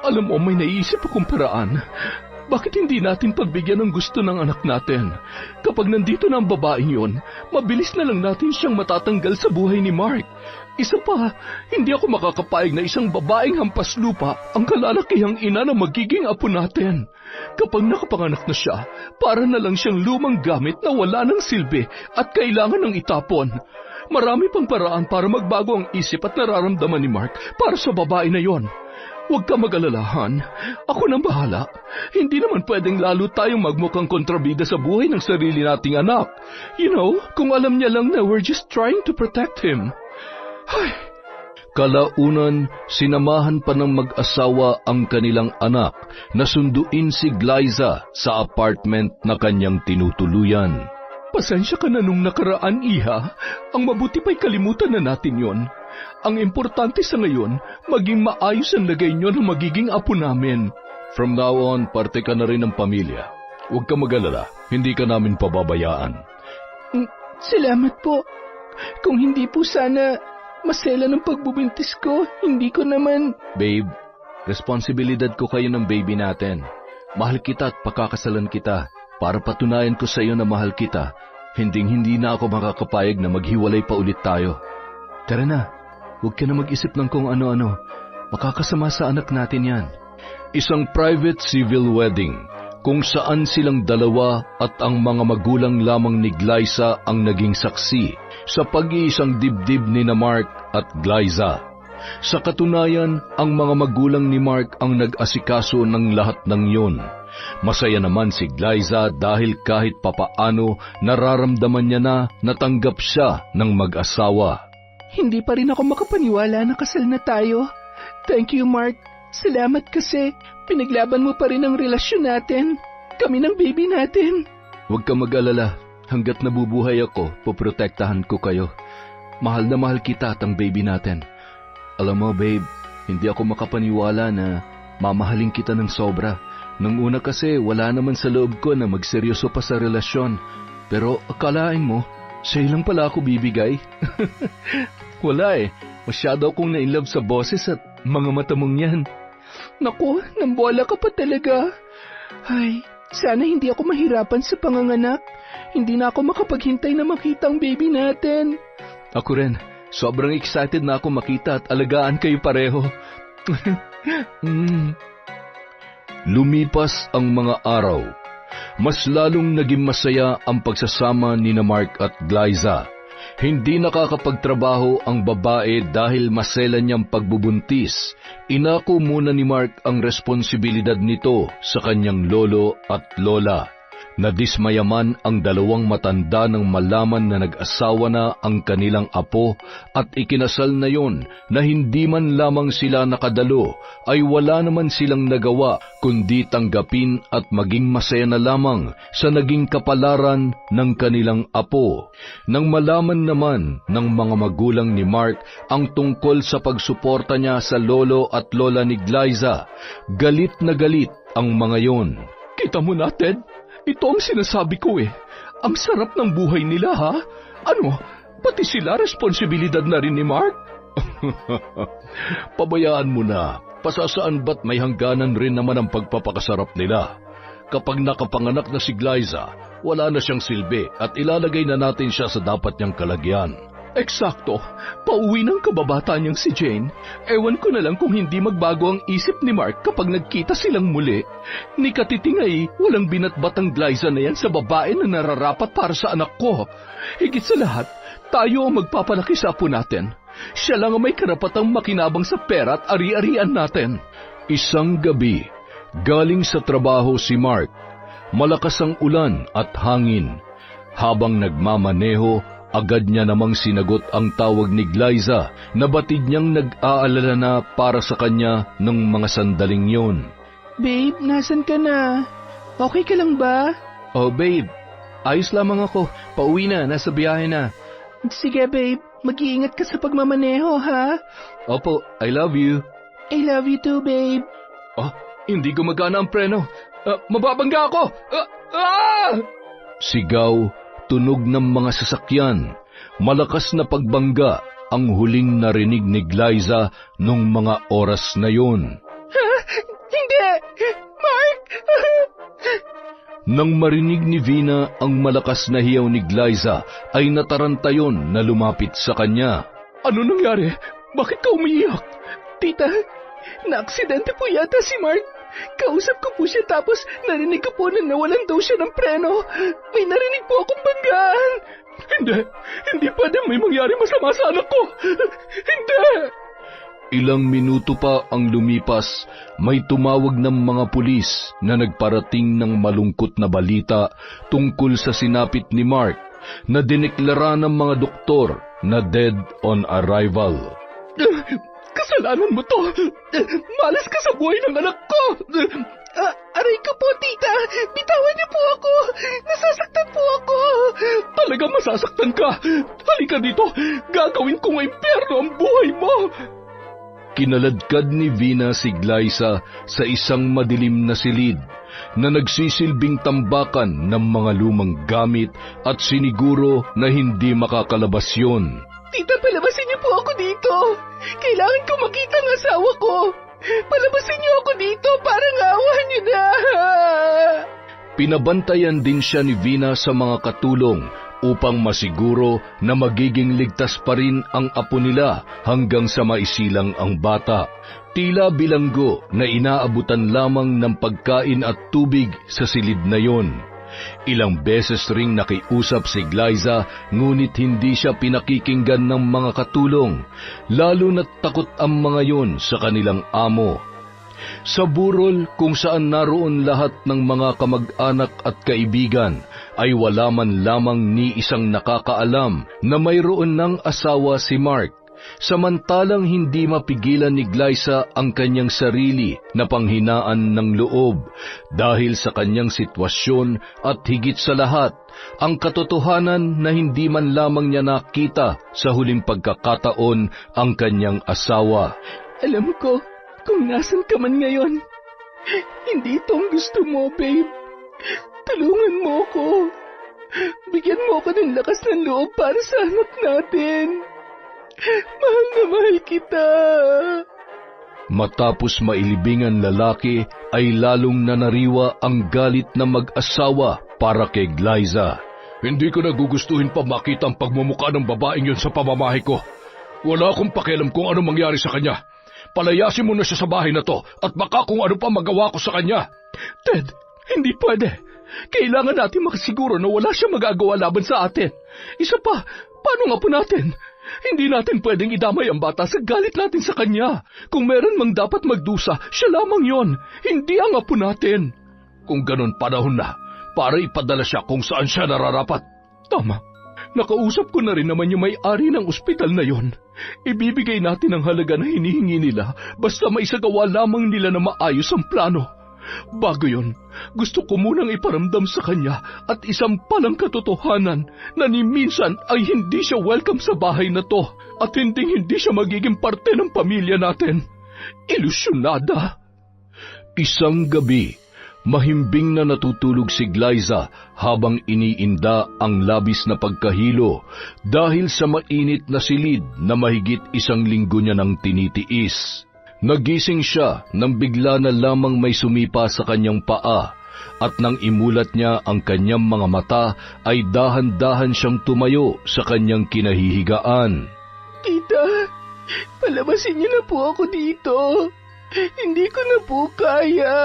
Alam mo, may naisip akong paraan. Bakit hindi natin pagbigyan ng gusto ng anak natin? Kapag nandito na ang babaeng yon, mabilis na lang natin siyang matatanggal sa buhay ni Mark. Isa pa, hindi ako makakapayag na isang babaeng hampas lupa ang kalalakihang ina na magiging apo natin. Kapag nakapanganak na siya, para na lang siyang lumang gamit na wala ng silbi at kailangan ng itapon. Marami pang paraan para magbago ang isip at nararamdaman ni Mark para sa babae na yon. Huwag ka mag-alalahan. Ako nang bahala. Hindi naman pwedeng lalo tayong magmukhang kontrabida sa buhay ng sarili nating anak. You know, kung alam niya lang na we're just trying to protect him. Ay. Kalaunan, sinamahan pa ng mag-asawa ang kanilang anak na sunduin si Glyza sa apartment na kanyang tinutuluyan. Pasensya ka na nung nakaraan, Iha. Ang mabuti pa'y kalimutan na natin yon. Ang importante sa ngayon, maging maayos ang lagay nyo na magiging apo namin. From now on, parte ka na rin ng pamilya. Huwag ka mag-alala, hindi ka namin pababayaan. Salamat po. Kung hindi po sana masela ng pagbubuntis ko, hindi ko naman... Babe, responsibilidad ko kayo ng baby natin. Mahal kita at pakakasalan kita. Para patunayan ko sa iyo na mahal kita, hindi na ako makakapayag na maghiwalay pa ulit tayo. Tara na, huwag ka na mag-isip ng kung ano-ano. Makakasama sa anak natin yan. Isang private civil wedding, kung saan silang dalawa at ang mga magulang lamang ni Glyza ang naging saksi sa pag-iisang dibdib ni na Mark at Glyza. Sa katunayan, ang mga magulang ni Mark ang nag-asikaso ng lahat ng yon. Masaya naman si Glyza dahil kahit papaano nararamdaman niya na natanggap siya ng mag-asawa. Hindi pa rin ako makapaniwala na kasal na tayo. Thank you, Mark. Salamat kasi pinaglaban mo pa rin ang relasyon natin. Kami ng baby natin. Huwag ka mag-alala. Hanggat nabubuhay ako, poprotektahan ko kayo. Mahal na mahal kita at ang baby natin. Alam mo, babe, Hindi ako makapaniwala na mamahalin kita ng sobra. Nung una kasi wala naman sa loob ko na magseryoso pa sa relasyon. Pero akalain mo, sa'yo lang pala ako bibigay. Wala eh. Masyado akong na-inlove sa boses at mga mata mong yan. Naku, nambola ka pa talaga. Ay, sana hindi ako mahirapan sa panganganak. Hindi na ako makapaghintay na makita ang baby natin. Ako rin. Sobrang excited na ako makita at alagaan kayo pareho. Lumipas ang mga araw. Mas lalong naging masaya ang pagsasama ni na Mark at Glyza. Hindi nakakapagtrabaho ang babae dahil maselan niyang pagbubuntis. Inako muna ni Mark ang responsibilidad nito sa kanyang lolo at lola. Nadismayaman ang dalawang matanda nang malaman na nag-asawa na ang kanilang apo at ikinasal na yon na hindi man lamang sila nakadalo ay wala naman silang nagawa kundi tanggapin at maging masaya na lamang sa naging kapalaran ng kanilang apo. Nang malaman naman ng mga magulang ni Mark ang tungkol sa pagsuporta niya sa lolo at lola ni Glyza, galit na galit ang mga yon. Kita mo na, Ted? Ito ang sinasabi ko eh. Ang sarap ng buhay nila, ha? Ano, pati sila responsibilidad na rin ni Mark? Pabayaan mo na. Pasasaan ba't may hangganan rin naman ang pagpapakasarap nila? Kapag nakapanganak na si Glyza, wala na siyang silbi at ilalagay na natin siya sa dapat niyang kalagyan. Eksakto. Pauwi ng kababata niyang si Jane. Ewan ko na lang kung hindi magbago ang isip ni Mark kapag nagkita silang muli. Ni Katiting ay walang binatbat ang Glyza na yan sa babae na nararapat para sa anak ko. Higit sa lahat, tayo ang magpapalaki sa apo natin. Siya lang ang may karapatang makinabang sa pera at ari-arian natin. Isang gabi, galing sa trabaho si Mark. Malakas ang ulan at hangin. Habang nagmamaneho, agad niya namang sinagot ang tawag ni Glyza na batid niyang nag-aalala na para sa kanya ng mga sandaling yon. Babe, nasan ka na? Okay ka lang ba? Oh babe, ayos lamang ako. Pauwi na, nasa biyahe na. Sige babe, mag-iingat ka sa pagmamaneho ha? Opo, I love you. I love you too babe. Hindi gumagana ang preno. Mababangga ako! Sigaw, tunog ng mga sasakyan, malakas na pagbangga ang huling narinig ni Glyza nung mga oras na yon. Hindi! Mark! Nang marinig ni Vina ang malakas na hiyaw ni Glyza, ay nataranta yon na lumapit sa kanya. Ano nangyari? Bakit ka umiiyak? Tita, na-aksidente po yata si Mark. Kausap ko po siya tapos narinig ko po na nawalan daw siya ng preno. May narinig po akong banggaan. Hindi pwede may mangyari masama sa anak ko. Hindi! Ilang minuto pa ang lumipas, may tumawag ng mga pulis na nagparating ng malungkot na balita tungkol sa sinapit ni Mark na dineklara ng mga doktor na dead on arrival. Kasalanan mo to! Malas ka sa buhay ng anak ko! Aray ko po, tita! Bitawan niyo po ako! Nasasaktan po ako! Talaga masasaktan ka! Halika dito! Gagawin kong impyerno ang buhay mo! Kinaladkad ni Vina si Glyza sa isang madilim na silid na nagsisilbing tambakan ng mga lumang gamit at siniguro na hindi makakalabas yun. Tita, palabasin niyo po ako dito! Kailangan ko makita ang asawa ko! Palabasin niyo ako dito para awan niyo na! Pinabantayan din siya ni Vina sa mga katulong upang masiguro na magiging ligtas pa rin ang apo nila hanggang sa maisilang ang bata. Tila bilanggo na inaabutan lamang ng pagkain at tubig sa silid na yon. Ilang beses ring nakiusap si Glyza ngunit hindi siya pinakikinggan ng mga katulong, lalo na't takot ang mga yon sa kanilang amo. Sa burol kung saan naroon lahat ng mga kamag-anak at kaibigan ay wala man lamang ni isang nakakaalam na mayroon ng asawa si Mark. Samantalang hindi mapigilan ni Glyza ang kanyang sarili na panghinaan ng loob dahil sa kanyang sitwasyon at higit sa lahat, ang katotohanan na hindi man lamang niya nakita sa huling pagkakataon ang kanyang asawa. Alam ko kung nasan ka man ngayon. Hindi ito ang gusto mo, babe. Tulungan mo ko. Bigyan mo ako ng lakas ng loob para sa anak natin. Mahal na mahal kita. Matapos mailibingan lalaki ay lalong nanariwa ang galit na mag-asawa para kay Glyza. Hindi ko nagugustuhin pa makita ang pagmumukha ng babaeng yon sa pamamahay ko. Wala akong pakialam kung ano mangyari sa kanya. Palayasin mo na siya sa bahay na to at baka kung ano pa magawa ko sa kanya. Ted, hindi pwede. Kailangan natin makasiguro na wala siya magagawa laban sa atin. Isa pa, paano nga po natin? Hindi natin pwedeng idamay ang bata sa galit natin sa kanya. Kung meron mang dapat magdusa, siya lamang yon, hindi ang apo natin. Kung ganon, panahon na para ipadala siya kung saan siya nararapat. Tama. Nakausap ko na rin naman yung may-ari ng ospital na yon. Ibibigay natin ang halaga na hinihingi nila basta maisagawa lamang nila na maayos ang plano. Bago yon, gusto ko munang iparamdam sa kanya at isang palang katotohanan na ni minsan ay hindi siya welcome sa bahay na to at hindi siya magiging parte ng pamilya natin. Ilusyonada. Isang gabi, mahimbing na natutulog si Glyza habang iniinda ang labis na pagkahilo dahil sa mainit na silid na mahigit 1 linggo niya nang tinitiis. Nagising siya nang bigla na lamang may sumipa sa kanyang paa at nang imulat niya ang kanyang mga mata ay dahan-dahan siyang tumayo sa kanyang kinahihigaan. Tita, palabasin niyo na po ako dito. Hindi ko na po kaya.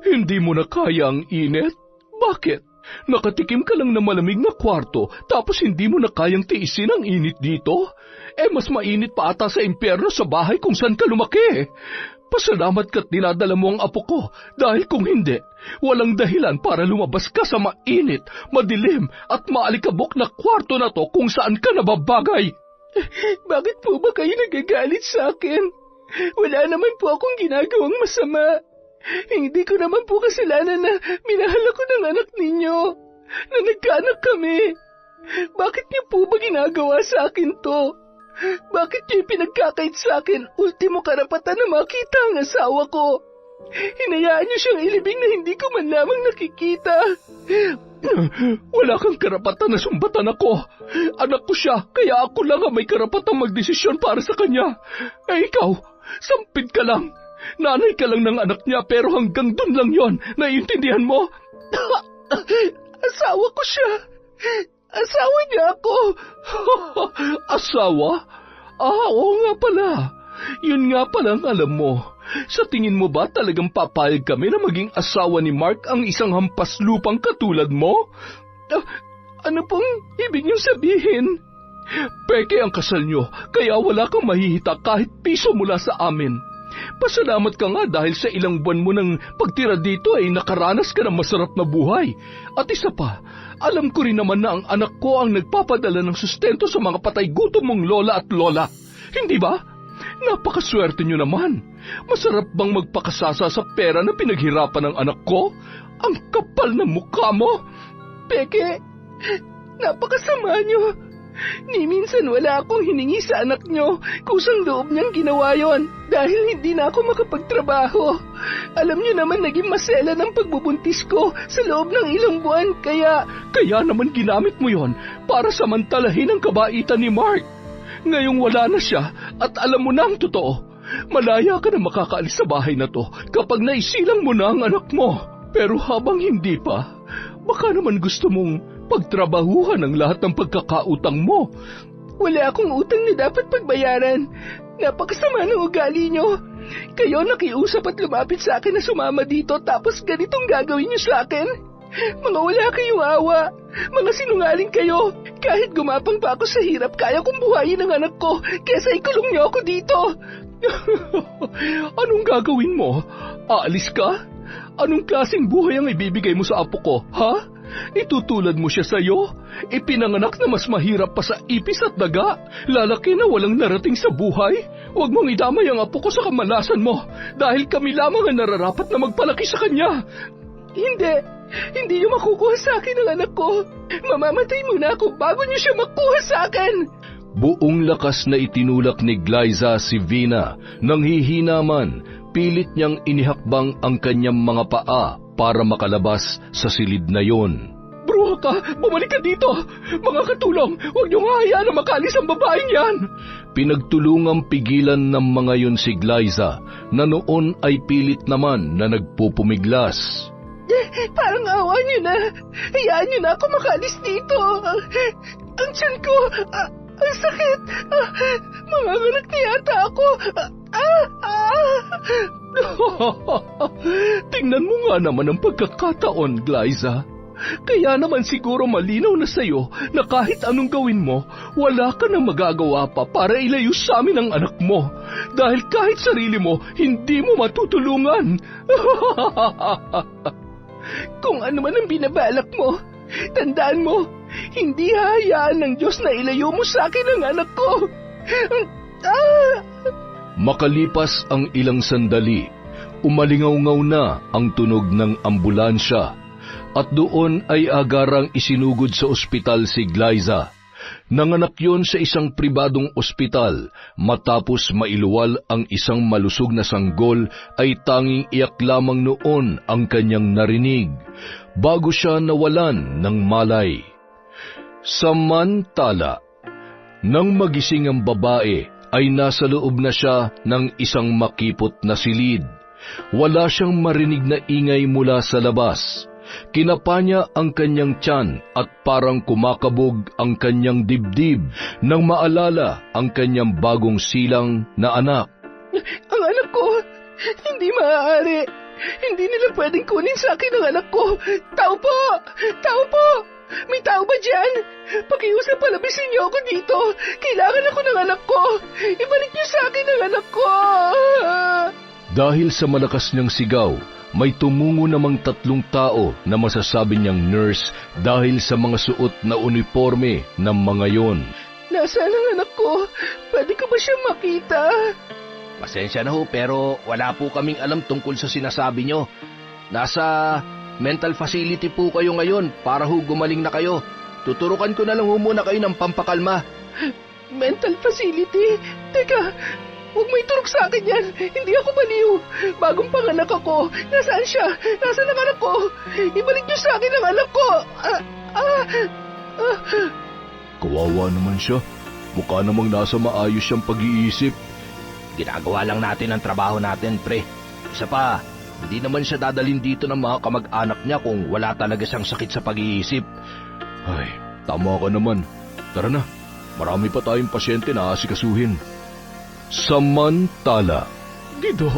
Hindi mo na kaya ang init? Bakit? Nakatikim ka lang na malamig na kwarto tapos hindi mo na kayang tiisin ang init dito? Mas mainit pa ata sa impyerno sa bahay kung saan ka lumaki. Pasalamat ka't dinadala mo ang apo ko dahil kung hindi, walang dahilan para lumabas ka sa mainit, madilim at maalikabok na kwarto na to kung saan ka nababagay. Bakit po ba kayo nagagalit sa akin? Wala naman po akong ginagawang masama. Hindi ko naman po kasalanan na minahal ako ng anak ninyo, na nagkaanak kami. Bakit niyo po ba ginagawa sa akin to? Bakit niyo pinagkakait sa akin ultimo karapatan na makita ang asawa ko? Hinayaan niyo siyang ilibing na hindi ko man lamang nakikita. Wala kang karapatan na sumbatan ako. Anak ko siya, kaya ako lang ang may karapatang magdesisyon para sa kanya. Ikaw, sampid ka lang. Nanay ka lang ng anak niya pero hanggang dun lang yon. Naiintindihan mo? Asawa ko siya. Asawa niya ako. Asawa? Oo nga pala. Yun nga pala ang alam mo. Sa tingin mo ba talagang papayag kami na maging asawa ni Mark ang isang hampas lupang katulad mo? Ano pong ibig niyong sabihin? Peke ang kasal niyo, kaya wala kang mahihita kahit piso mula sa amin. Pasalamat ka nga dahil sa ilang buwan mo ng pagtira dito ay nakaranas ka ng masarap na buhay. At isa pa, alam ko rin naman na ang anak ko ang nagpapadala ng sustento sa mga patay gutom mong lola at lola. Hindi ba? Napakaswerte nyo naman. Masarap bang magpakasasa sa pera na pinaghirapan ng anak ko? Ang kapal ng mukha mo! Peke, napakasama nyo. Ni minsan wala akong hiningi sa anak nyo. Kusang loob niyang ginawa yon dahil hindi na ako makapagtrabaho. Alam niyo naman naging masela ng pagbubuntis ko sa loob ng ilang buwan kaya naman ginamit mo yon para samantalahin ang kabaitan ni Mark. Ngayong wala na siya at alam mo na ang totoo. Malaya ka na makakaalis sa bahay na to kapag naisilang mo na ang anak mo. Pero habang hindi pa, baka naman gusto mong pagtrabahuhan ang lahat ng pagkakautang mo. Wala akong utang na dapat pagbayaran. Napakasama ng ugali nyo. Kayo nakiusap at lumapit sa akin na sumama dito tapos ganitong gagawin nyo sa akin? Mga wala kayong awa. Mga sinungaling kayo. Kahit gumapang pa ako sa hirap, kaya kong buhayin ang anak ko kesa ikulong niyo ako dito. Anong gagawin mo? Aalis ka? Anong klaseng buhay ang ibibigay mo sa apo ko, ha? Itutulad mo siya sa'yo? Ipinanganak na mas mahirap pa sa ipis at daga? Lalaki na walang narating sa buhay? Huwag mong idamay ang apo ko sa kamalasan mo dahil kami lamang ang nararapat na magpalaki sa kanya. Hindi niyo makukuha sa akin ang anak ko. Mamamatay muna ako bago niyo siya makuha sa akin. Buong lakas na itinulak ni Glyza si Vina. Nang hihina man, pilit niyang inihakbang ang kanyang mga paa para makalabas sa silid na yon. Bruha ka! Bumalik ka dito! Mga katulong, huwag niyong hahayaan na makalis ang babaeng yan! Pinagtulungang pigilan ng mga yun si Glyza na noon ay pilit naman na nagpupumiglas. Parang awa niyo na! Hayaan niyo na ako makalis dito! Ang tiyan ko! Ang sakit! Manganganak na yata ako! Tingnan mo nga naman ang pagkakataon, Glyza. Kaya naman siguro malinaw na sa'yo na kahit anong gawin mo, wala ka nang magagawa pa para ilayo sa amin ang anak mo. Dahil kahit sarili mo, hindi mo matutulungan. Kung ano man ang binabalak mo, tandaan mo, hindi hahayaan ng Diyos na ilayo mo sa akin ang anak ko. Makalipas ang ilang sandali, umalingaw-ngaw na ang tunog ng ambulansya at doon ay agarang isinugod sa ospital si Glyza. Nanganak yon sa isang pribadong ospital matapos mailuwal ang isang malusog na sanggol ay tanging iyak lamang noon ang kanyang narinig bago siya nawalan ng malay. Samantala, nang magising ang babae ay nasa loob na siya ng isang makipot na silid. Wala siyang marinig na ingay mula sa labas. Kinapa niya ang kanyang tiyan at parang kumakabog ang kanyang dibdib nang maalala ang kanyang bagong silang na anak. Ang anak ko, hindi maaari. Hindi nila pwedeng kunin sa akin ang anak ko. Tao po! Tao po! May tao ba dyan? Pakiusap palabisin niyo ako dito. Kailangan ako ng anak ko. Ibalik niyo sa akin ang anak ko. Dahil sa malakas niyang sigaw, may tumungo namang 3 tao na masasabi niyang nurse dahil sa mga suot na uniforme ng mga yon. Nasaan ang anak ko? Pwede ko ba siya makita? Pasensya na ho, pero wala po kaming alam tungkol sa sinasabi nyo. Nasa mental facility po kayo ngayon para ho gumaling na kayo. Tuturukan ko na lang ho muna kayo ng pampakalma. Mental facility? Teka, huwag may turok sa akin yan. Hindi ako baliw. Bagong panganak ako. Nasaan siya? Nasaan ang anak ko? Ibalik niyo sa akin ang anak ko. Kawawa naman siya. Mukha namang nasa maayos siyang pag-iisip. Ginagawa lang natin ang trabaho natin, pre. Isa pa, hindi naman siya dadalhin dito ng mga kamag-anak niya kung wala talaga siyang sakit sa pag-iisip. Ay, tama ka naman. Tara na, marami pa tayong pasyente na asikasuhin. Samantala, Gido,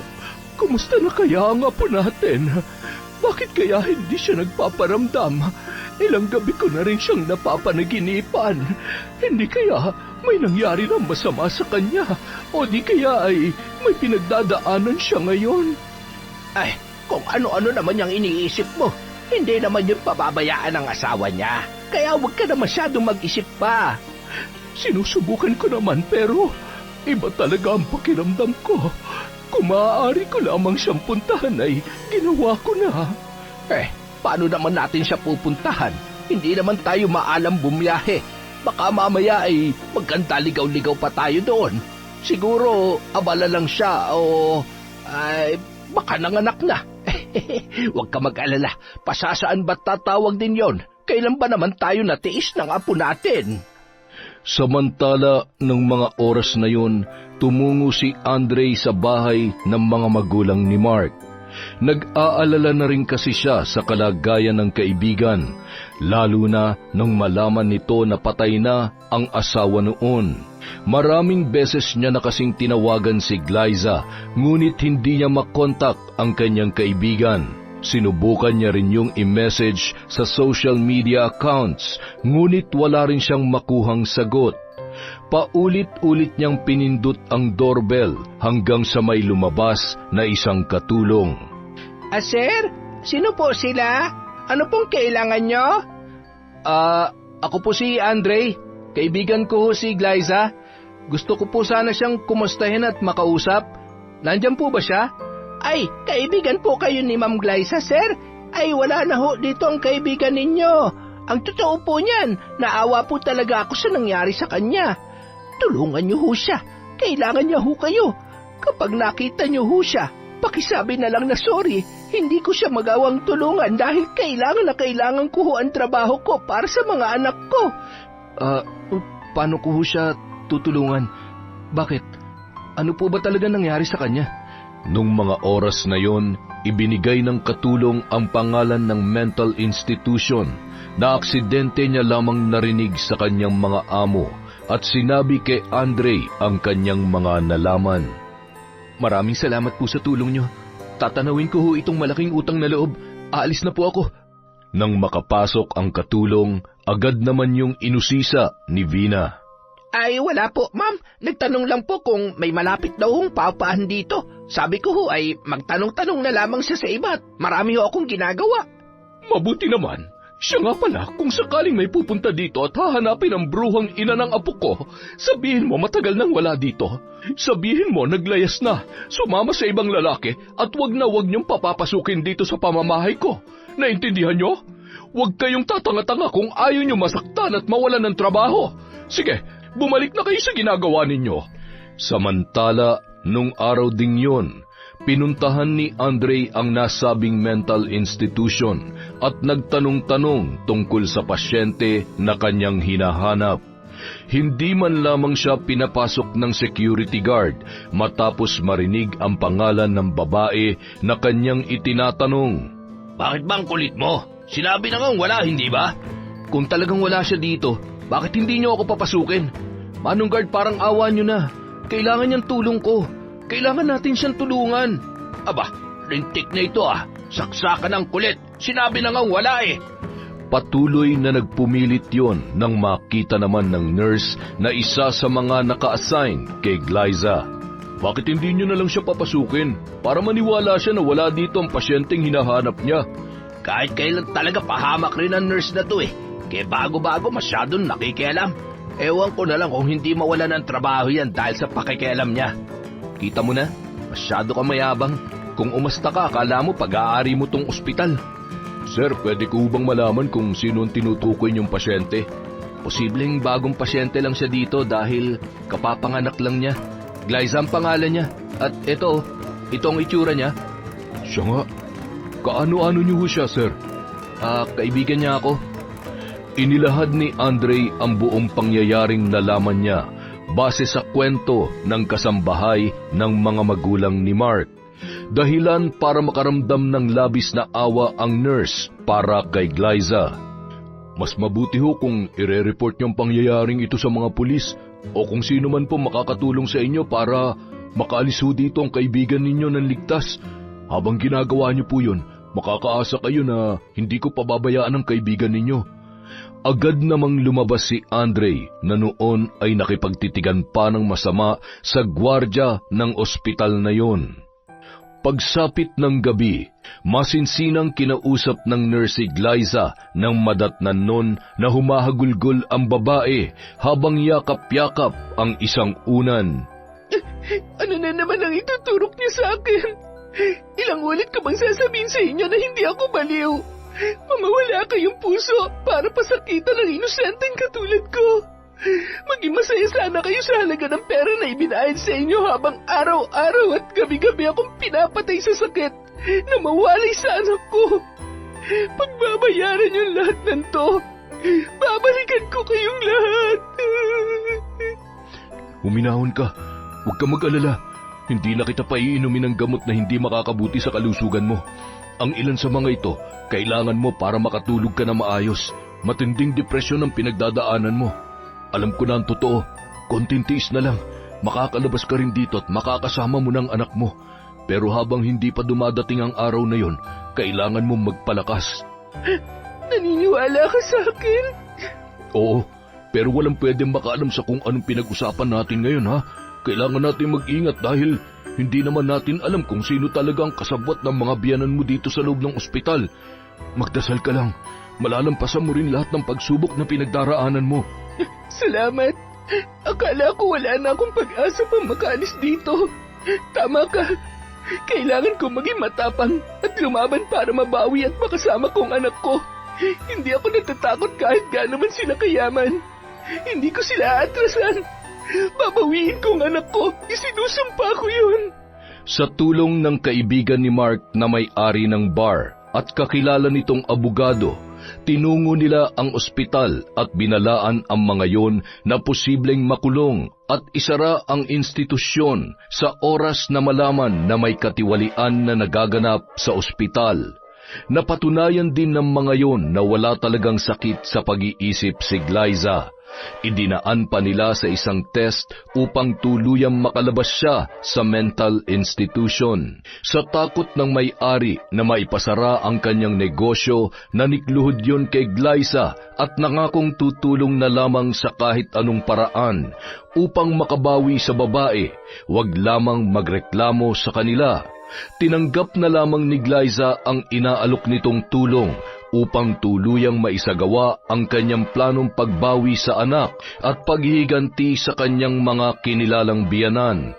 kumusta na kaya ang apo natin? Bakit kaya hindi siya nagpaparamdam? Ilang gabi ko na rin siyang napapanaginipan. Hindi kaya may nangyari na masama sa kanya? O di kaya ay may pinagdadaanan siya ngayon? Ay, kung ano-ano naman yung iniisip mo. Hindi naman yung pababayaan ng asawa niya. Kaya huwag ka na masyadong mag-isip pa. Sinusubukan ko naman pero iba talaga ang pakiramdam ko. Kung maaari ko lamang siyang puntahan ay ginawa ko na. Paano naman natin siya pupuntahan? Hindi naman tayo maalam bumiyahe. Baka mamaya ay magkanta ligaw-ligaw pa tayo doon. Siguro abala lang siya o ay baka nanganak na. Huwag ka mag-alala. Pasasaan ba't tatawag din yon? Kailan ba naman tayo natiis ng apo natin? samantala ng mga oras na yun, tumungo si Andre sa bahay ng mga magulang ni Mark. Nag-aalala na rin kasi siya sa kalagayan ng kaibigan, lalo na nang malaman nito na patay na ang asawa noon. Maraming beses niya na kasing tinawagan si Glyza, ngunit hindi niya makontak ang kanyang kaibigan. Sinubukan niya rin yung i-message sa social media accounts, ngunit wala rin siyang makuhang sagot. Paulit-ulit niyang pinindot ang doorbell hanggang sa may lumabas na isang katulong. Sir? Sino po sila? Ano pong kailangan nyo? Ako po si Andre. Kaibigan ko si Glyza. Gusto ko po sana siyang kumustahin at makausap. Nandyan po ba siya? Ay, kaibigan po kayo ni Ma'am Glyza, sir? Ay, wala na ho dito ang kaibigan ninyo. Ang totoo po niyan, naawa po talaga ako sa nangyari sa kanya. tulungan niyo ho siya. Kailangan niya ho kayo. Kapag nakita niyo ho siya, pakisabi na lang na sorry. Hindi ko siya magawang tulungan dahil kailangan na kailangan ko ho ang trabaho ko para sa mga anak ko. Paano ko ho siya tutulungan? Bakit? Ano po ba talaga nangyari sa kanya? Nung mga oras na yon, ibinigay ng katulong ang pangalan ng mental institution na aksidente niya lamang narinig sa kanyang mga amo at sinabi kay Andre ang kanyang mga nalaman. Maraming salamat po sa tulong niyo. Tatanawin ko ho itong malaking utang na loob. Aalis na po ako. Nang makapasok ang katulong, agad naman yung inusisa ni Vina. Ay, wala po, ma'am. Nagtanong lang po kung may malapit daw hong paupahan dito. Sabi ko ho ay magtanong-tanong na lamang siya sa iba at marami ho akong ginagawa. Mabuti naman. Siya nga pala, kung sakaling may pupunta dito at hahanapin ang bruhang ina ng apo ko, sabihin mo matagal nang wala dito. Sabihin mo naglayas na, sumama sa ibang lalaki at wag na wag niyong papapasukin dito sa pamamahay ko. Naintindihan niyo? Huwag kayong tatanga-tanga kung ayaw niyo masaktan at mawalan ng trabaho. Sige, bumalik na kayo sa ginagawa ninyo. Samantala, nung araw ding yun, pinuntahan ni Andre ang nasabing mental institution at nagtanong-tanong tungkol sa pasyente na kanyang hinahanap. Hindi man lamang siya pinapasok ng security guard matapos marinig ang pangalan ng babae na kanyang itinatanong. Bakit bang kulit mo? Sinabi na ngang wala, hindi ba? Kung talagang wala siya dito, bakit hindi niyo ako papasukin? Manong guard, parang awa niyo na. Kailangan niyang tulong ko. Kailangan natin siyang tulungan. Aba, lintik na ito ah. Saksakan ng kulit. Sinabi na ngang wala eh. Patuloy na nagpumilit yon nang makita naman ng nurse na isa sa mga naka-assign kay Glyza. Bakit hindi niyo na lang siya papasukin para maniwala siya na wala dito ang pasyenteng hinahanap niya? Kahit kailan talaga pahamak rin ang nurse na to eh. Kaya bago-bago masyadong nakikialam. Ewan ko na lang kung hindi mawala ng trabaho yan dahil sa pakikialam niya. Kita mo na, masyado ka mayabang. Kung umasta ka, akala mo pag-aari mo tong ospital. Sir, pwede ko bang malaman kung sino ang tinutukoy niyong pasyente? Posibleng bagong pasyente lang siya dito dahil kapapanganak lang niya. Glyza ang pangalan niya. At ito ang itsura niya. Siya nga. Kaano-ano niyo ho siya, sir? Kaibigan niya ako. Inilahad ni Andre ang buong pangyayaring nalaman niya base sa kwento ng kasambahay ng mga magulang ni Mark. Dahilan para makaramdam ng labis na awa ang nurse para kay Glyza. Mas mabuti ho kung ire-report niyo ang pangyayaring ito sa mga pulis o kung sino man po makakatulong sa inyo para makaalis ho dito ang kaibigan ninyo ng ligtas. Habang ginagawa niyo po yun, makakaasa kayo na hindi ko pababayaan ang kaibigan ninyo. Agad namang lumabas si Andre na noon ay nakipagtitigan pa ng masama sa gwardya ng ospital na yon. Pagsapit ng gabi, masinsinang kinausap ng nurse si Glyza nang madatnan nun na humahagulgol ang babae habang yakap-yakap ang isang unan. Ano na naman ang ituturok niya sa akin? Ilang ulit ko bang sasabihin sa inyo na hindi ako baliw? Mamawala kayong puso para pasakitan ng inosenteng katulad ko. Maging masaya sana kayo sa halaga ng pera na ibinayad sa inyo habang araw-araw at gabi-gabi akong pinapatay sa sakit na mawalay sa anak ko. Pagbabayaran yung lahat ng to, babalikan ko kayong lahat. Huminahon ka. Huwag ka mag-alala. Hindi na kita paiinumin ng gamot na hindi makakabuti sa kalusugan mo. Ang ilan sa mga ito, kailangan mo para makatulog ka na maayos. Matinding depresyon ang pinagdadaanan mo. Alam ko na ang totoo. Konting tiis na lang. Makakalabas ka rin dito at makakasama mo ng anak mo. Pero habang hindi pa dumadating ang araw na yon, kailangan mo magpalakas. Naniniwala ka sa akin? Oo, pero walang pwedeng makaalam sa kung anong pinag-usapan natin ngayon, ha? Kailangan natin mag-ingat dahil hindi naman natin alam kung sino talaga ang kasabwat ng mga biyanan mo dito sa loob ng ospital. Magdasal ka lang. Malalampasan mo rin lahat ng pagsubok na pinagdaraanan mo. Salamat. Akala ko wala na akong pag-asa pang makaalis dito. Tama ka. Kailangan ko maging matapang at lumaban para mabawi at makasama kong anak ko. Hindi ako natatakot kahit gaano man sila kayaman. Hindi ko sila atrasan. Babawiin ko ang anak ko. Isinusumpa ko yun. Sa tulong ng kaibigan ni Mark na may-ari ng bar at kakilala nitong abogado, tinungo nila ang ospital at binalaan ang mga yon na posibleng makulong at isara ang institusyon sa oras na malaman na may katiwalian na nagaganap sa ospital. Napatunayan din ng mga yon na wala talagang sakit sa pag-iisip si Glyza. Idinaan pa nila sa isang test upang tuluyang makalabas siya sa mental institution. Sa takot ng may-ari na maipasara ang kanyang negosyo, nanikluhod yun kay Glyza at nangakong tutulong na lamang sa kahit anong paraan upang makabawi sa babae, wag lamang magreklamo sa kanila. Tinanggap na lamang ni Glyza ang inaalok nitong tulong upang tuluyang maisagawa ang kanyang planong pagbawi sa anak at paghihiganti sa kanyang mga kinilalang biyanan.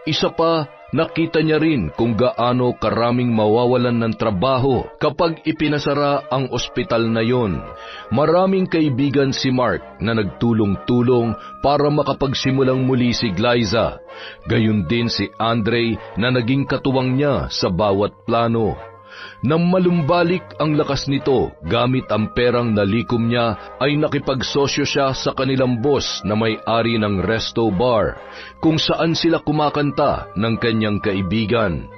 Isa pa, nakita niya rin kung gaano karaming mawawalan ng trabaho kapag ipinasara ang ospital na yon. Maraming kaibigan si Mark na nagtulong-tulong para makapagsimulang muli si Glyza. Gayun din si Andre na naging katuwang niya sa bawat plano. Nang malumbalik ang lakas nito gamit ang perang nalikom niya, ay nakipagsosyo siya sa kanilang boss na may-ari ng resto bar, kung saan sila kumakanta ng kanyang kaibigan.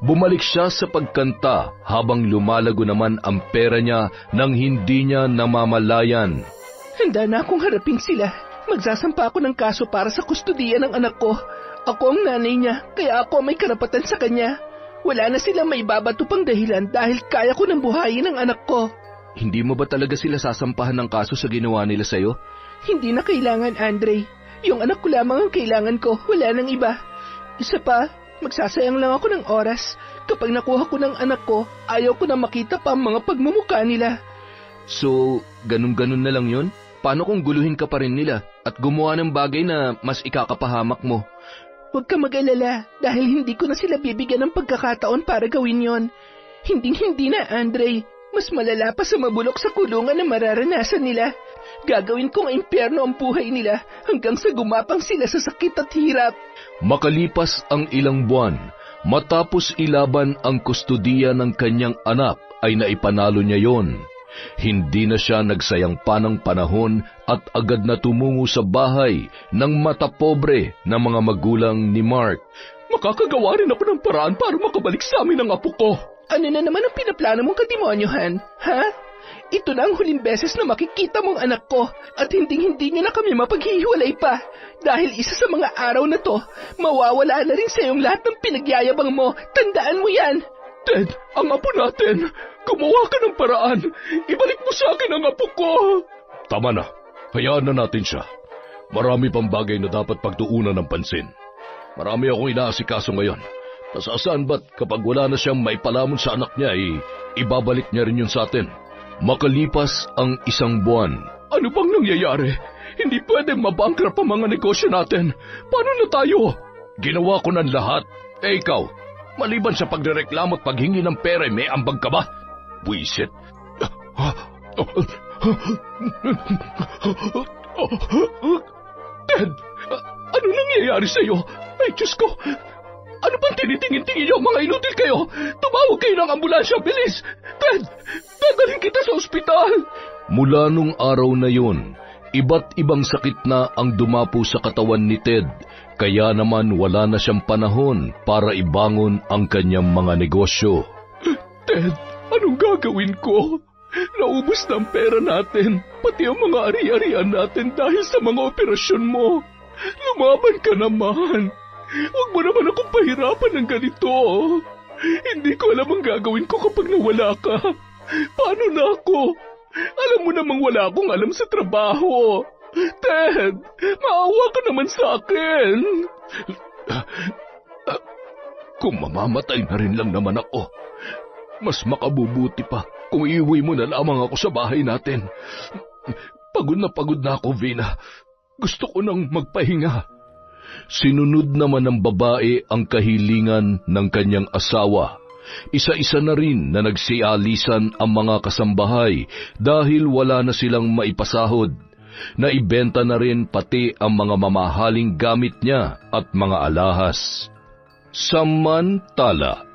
Bumalik siya sa pagkanta habang lumalago naman ang pera niya nang hindi niya namamalayan. Handa na akong harapin sila. Magsasampa ako ng kaso para sa kustudiya ng anak ko. Ako ang nanay niya, kaya ako may karapatan sa kanya. Wala na silang may babato pang dahilan dahil kaya ko nang buhayin ang anak ko. Hindi mo ba talaga sila sasampahan ng kaso sa ginawa nila sa'yo? Hindi na kailangan, Andre. Yung anak ko lamang ang kailangan ko, wala nang iba. Isa pa, magsasayang lang ako ng oras. Kapag nakuha ko ng anak ko, ayaw ko na makita pa ang mga pagmumukha nila. So, ganun-ganun na lang yon? Paano kung guluhin ka pa rin nila at gumawa ng bagay na mas ikakapahamak mo? Huwag ka mag-alala dahil hindi ko na sila bibigyan ng pagkakataon para gawin yon. Hinding-hindi na, Andre. Mas malala pa sa mabulok sa kulungan na mararanasan nila. Gagawin kong impyerno ang buhay nila hanggang sa gumapang sila sa sakit at hirap. Makalipas ang ilang buwan, matapos ilaban ang kustudiya ng kanyang anak, ay naipanalo niya yon. Hindi na siya nagsayang pa ng panahon at agad na tumungo sa bahay ng matapobre na mga magulang ni Mark. Makakagawa rin ako ng paraan para makabalik sa amin ang apo ko. Ano na naman ang pinaplano mong kademonyohan, ha? Ito na ang huling beses na makikita mong anak ko at hindi niyo na kami mapaghihiwalay pa. Dahil isa sa mga araw na to, mawawala na rin sa iyong lahat ng pinagyayabang mo. Tandaan mo yan. Ted, ang apo natin. Gumawa ka ng paraan. Ibalik mo sa akin ang apo ko. Tama na. Hayaan na natin siya. Marami pang bagay na dapat pagtuunan ng pansin. Marami akong inaasikaso ngayon. Nasasaan ba't kapag wala na siyang maipalamon sa anak niya, ibabalik niya rin yun sa atin. Makalipas ang isang buwan. Ano bang nangyayari? Hindi pwedeng mabankrupt ang mga negosyo natin. Paano na tayo? Ginawa ko ng lahat. Ikaw, maliban sa pagrereklamo at paghingi ng pera, may ambag ka ba? Buisit. Ted, ano nangyayari sa'yo? Ay, Diyos ko! Ano bang tinitingin-tingin niyo, mga inutil kayo? Tumawag kayo ng ambulansya, bilis! Ted, dadalhin kita sa ospital! Mula nung araw na yun, iba't ibang sakit na ang dumapo sa katawan ni Ted, kaya naman wala na siyang panahon para ibangon ang kanyang mga negosyo. Ted, anong gagawin ko? Naubos na ang pera natin, pati ang mga ari-arian natin dahil sa mga operasyon mo. Lumaban ka naman. Huwag mo naman akong pahirapan ng ganito. Hindi ko alam ang gagawin ko kapag nawala ka. Paano na ako? Alam mo namang wala akong alam sa trabaho. Ted, maawa ka naman sa akin. Kung mamamatay na rin lang naman ako, mas makabubuti pa kung iuwi mo na lamang ako sa bahay natin. Pagod na ako, Vina. Gusto ko nang magpahinga. Sinunod naman ng babae ang kahilingan ng kanyang asawa. Isa-isa na rin na nagsialisan ang mga kasambahay dahil wala na silang maipasahod. Naibenta na rin pati ang mga mamahaling gamit niya at mga alahas. Samantala,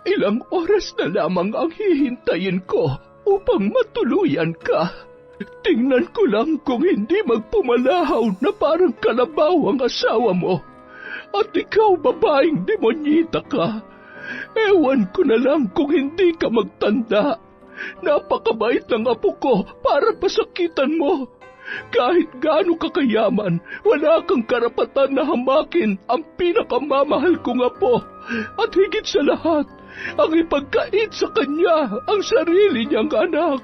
Ilang oras na lamang ang hihintayin ko upang matuluyan ka. Tingnan ko lang kung hindi magpumalahaw na parang kalabaw ang asawa mo. At ikaw, babaeng demonyita ka. Ewan ko na lang kung hindi ka magtanda. Napakabait ng apo ko para pasakitan mo. Kahit gaano ka kayaman, wala kang karapatan na hamakin ang pinakamamahal kong apo. At higit sa lahat, ang ipagkait sa kanya ang sarili niyang anak.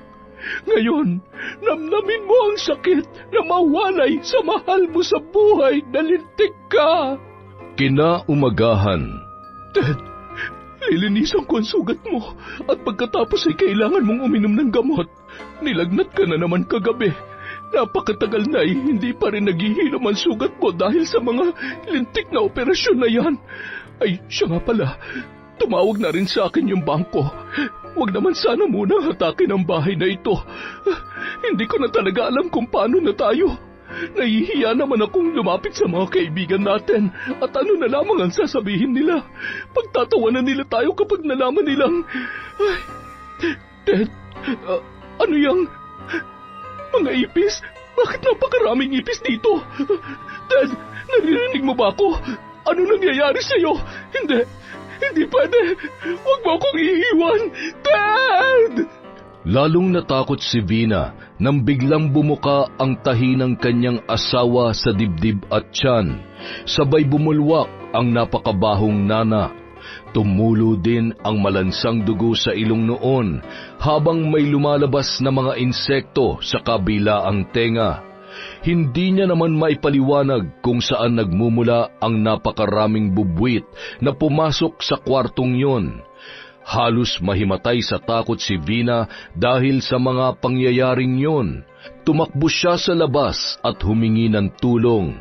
Ngayon, namnamin mo ang sakit na mawalay sa mahal mo sa buhay na lintik ka. kinaumagahan, Ted, lilinisan ko ang sugat mo at pagkatapos ay kailangan mong uminom ng gamot. Nilagnat ka na naman kagabi. Napakatagal na hindi pa rin naghihilom ang sugat mo dahil sa mga lintik na operasyon na yan. Ay, siya nga pala, tumawag na rin sa akin yung bangko. Huwag naman sana munang hatakin ang bahay na ito. Hindi ko na talaga alam kung paano na tayo. Nahihiya naman akong lumapit sa mga kaibigan natin at ano na lamang ang sasabihin nila. Pagtatawanan nila tayo kapag nalaman nilang... Ay, Ted, ano yung... Mga ipis? Bakit napakaraming ipis dito? Ted, naririnig mo ba ako? Ano nangyayari sa'yo? Hindi pwede. Huwag mo akong iiwan. Ted! Lalong natakot si Vina nang biglang bumuka ang tahi ng kanyang asawa sa dibdib at tiyan. Sabay bumulwak ang napakabahong nana. Tumulo din ang malansang dugo sa ilong noon habang may lumalabas na mga insekto sa kabilaang tenga. Hindi niya naman maipaliwanag kung saan nagmumula ang napakaraming bubwit na pumasok sa kwartong yon. Halos mahimatay sa takot si Vina dahil sa mga pangyayaring yon. Tumakbo siya sa labas at humingi ng tulong.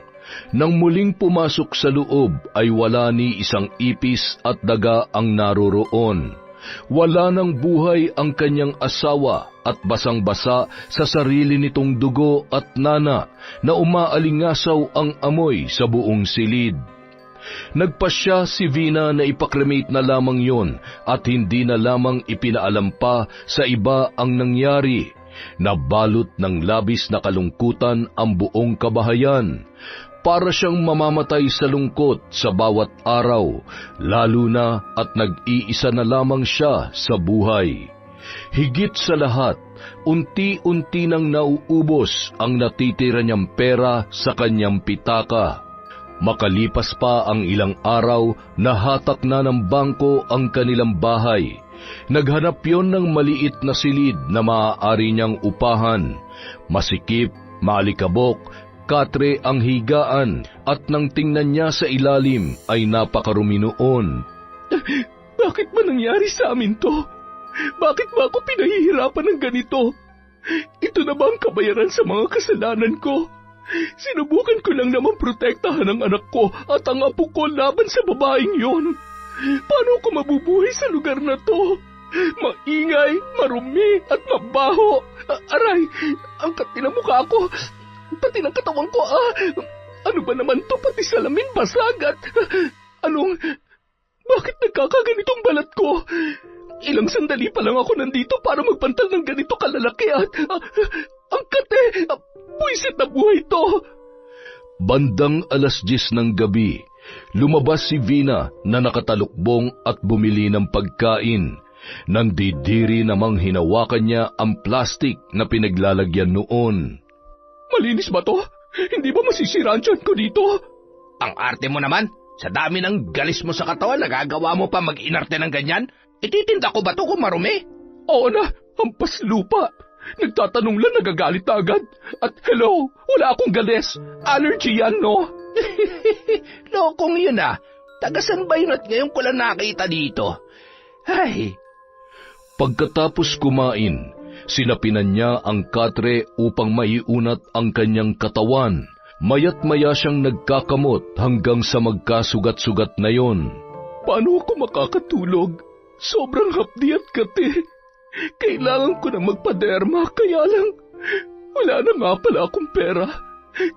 Nang muling pumasok sa loob ay wala ni isang ipis at daga ang naroroon. Wala ng buhay ang kanyang asawa at basang-basa sa sarili nitong dugo at nana na umaalingasaw ang amoy sa buong silid. Nagpasya si Vina na ipakremate na lamang yon at hindi na lamang ipinaalam pa sa iba ang nangyari. Nabalot ng labis na kalungkutan ang buong kabahayan. Para siyang mamamatay sa lungkot sa bawat araw, lalo na at nag-iisa na lamang siya sa buhay. Higit sa lahat, unti-unti nang nauubos ang natitira niyang pera sa kanyang pitaka. Makalipas pa ang ilang araw, nahatak na ng bangko ang kanilang bahay. Naghanap yon ng maliit na silid na maaari niyang upahan. Masikip, maalikabok, katre ang higaan at nang tingnan niya sa ilalim ay napakarumi noon. Bakit ba nangyari sa amin to? Bakit ba ako pinahihirapan ng ganito? Ito na ba ang kabayaran sa mga kasalanan ko? Sinubukan ko lang naman protektahan ang anak ko at ang apo ko laban sa babaeng yon. Paano ako mabubuhay sa lugar na to? Maingay, marumi at mabaho. Aray, ang kati ng mukha ko. Pati ng katawan ko, ano ba naman to? Pati salamin basag at... Bakit nagkakaganitong balat ko? Ilang sandali pa lang ako nandito para magpantal ng ganito kalalaki at... ang kate! Puwisit na buhay to! Bandang 10:00 ng gabi, lumabas si Vina na nakatalukbong at bumili ng pagkain. Nandidiri namang hinawakan niya ang plastik na pinaglalagyan noon. Malinis ba to? Hindi ba masisira ang tiyan ko dito? Ang arte mo naman. Sa dami ng galis mo sa katawan, nagagawa mo pa mag-inarte ng ganyan? Ititinda ko ba to kung marumi? Oo na, hampas lupa. Nagtatanong lang, nagagalit na agad. At hello, wala akong galis. Allergy yan, no? Lokong yun Tagasan ba yun at ngayon ko lang nakita dito? Ay... Pagkatapos kumain, sinapinan niya ang katre upang maiunat ang kanyang katawan. Mayat-maya siyang nagkakamot hanggang sa magkasugat-sugat na yon. Paano ako makakatulog? Sobrang hapdi at kate. Kailangan ko na magpaderma, kaya lang Wala na nga pala akong pera.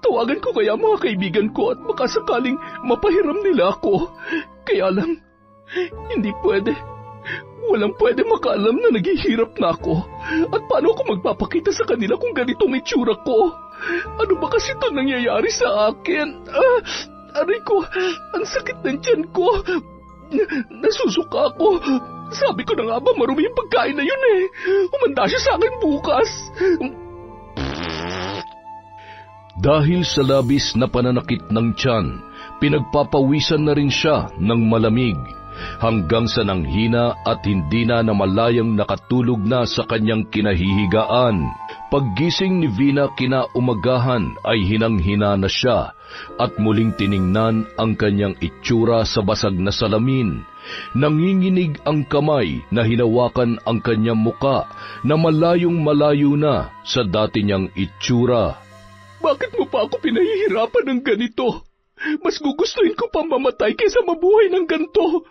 Tawagan ko kaya mga kaibigan ko at baka sakaling mapahiram nila ako. Kaya lang, hindi pwede. Walang pwede makaalam na naghihirap na ako. At paano ako magpapakita sa kanila kung ganitong itsura ko? Ano ba kasi ito nangyayari sa akin? Aray ko, ang sakit ng tiyan ko. Nasusuka ako. Sabi ko na nga ba marumi yung pagkain na yun eh. Umanda siya sa akin bukas. Dahil sa labis na pananakit ng tiyan, pinagpapawisan na rin siya ng malamig, hanggang sa nanghina at hindi na namalayang nakatulog na sa kanyang kinahihigaan. Paggising ni Vina kinaumagahan ay hinang-hina na siya at muling tiningnan ang kanyang itsura sa basag na salamin. Nanginginig ang kamay na hinawakan ang kanyang muka na malayong malayo na sa dati niyang itsura. Bakit mo pa ako pinahihirapan ng ganito? Mas gugustuhin ko pang mamatay kaysa mabuhay ng ganito.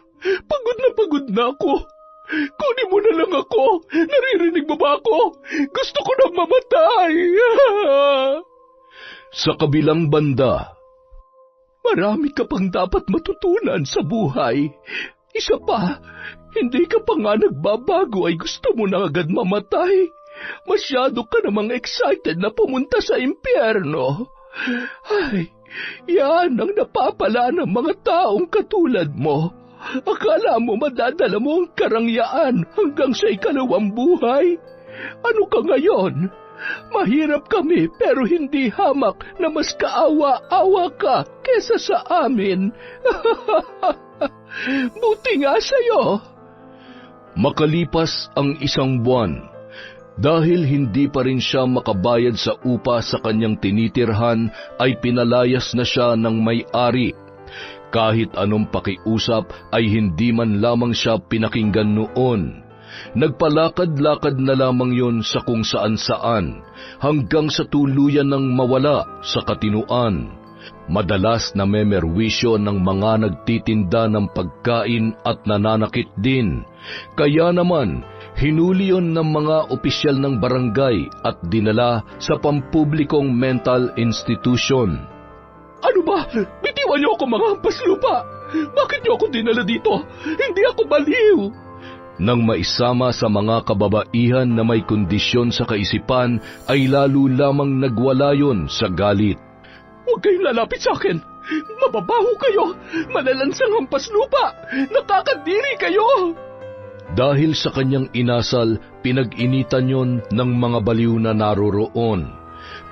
Pagod na ako. Kunin mo na lang ako. Naririnig mo ba ako? Gusto ko na mamatay. Sa kabilang banda, marami ka pang dapat matutunan sa buhay. Isa pa, hindi ka pa nga nagbabago ay gusto mo na agad mamatay. Masyado ka namang excited na pumunta sa impyerno. Ay, yan ang napapala ng mga taong katulad mo. Akala mo madadala mo ang karangyaan hanggang sa ikalawang buhay? Ano ka ngayon? Mahirap kami pero hindi hamak na mas kaawa-awa ka kesa sa amin. Buti nga sa'yo. makalipas ang isang buwan, dahil hindi pa rin siya makabayad sa upa sa kanyang tinitirhan, ay pinalayas na siya ng may-ari. Kahit anong pakiusap ay hindi man lamang siya pinakinggan noon. Nagpalakad-lakad na lamang yon sa kung saan-saan, hanggang sa tuluyan ng mawala sa katinuan. Madalas na memerwisyo ng mga nagtitinda ng pagkain at nananakit din. Kaya naman, hinuli yon ng mga opisyal ng barangay at dinala sa pampublikong mental institution. Ano ba? Bitiwan niyo ako mga hampas lupa! Bakit niyo ako dinala dito? Hindi ako baliw! Nang maisama sa mga kababaihan na may kondisyon sa kaisipan, ay lalo lamang nagwala yon sa galit. Huwag kayong lalapit sa akin! Mababaho kayo! Malalansang hampas lupa! Nakakadiri kayo! Dahil sa kanyang inasal, pinag-initan yon ng mga baliw na naroroon.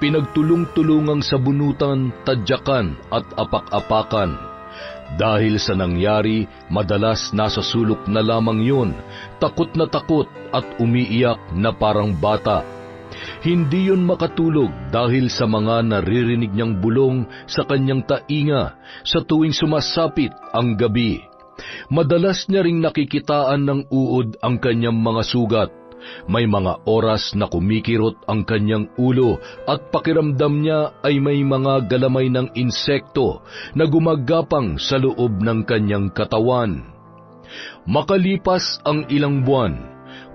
Pinagtulong-tulungang sabunutan, tadyakan at apak-apakan. Dahil sa nangyari, madalas nasa sulok na lamang yun, takot na takot at umiiyak na parang bata. Hindi yun makatulog dahil sa mga naririnig niyang bulong sa kanyang tainga sa tuwing sumasapit ang gabi. Madalas niya ring nakikitaan ng uod ang kanyang mga sugat. May mga oras na kumikirot ang kanyang ulo at pakiramdam niya ay may mga galamay ng insekto na gumagapang sa loob ng kanyang katawan. Makalipas ang ilang buwan,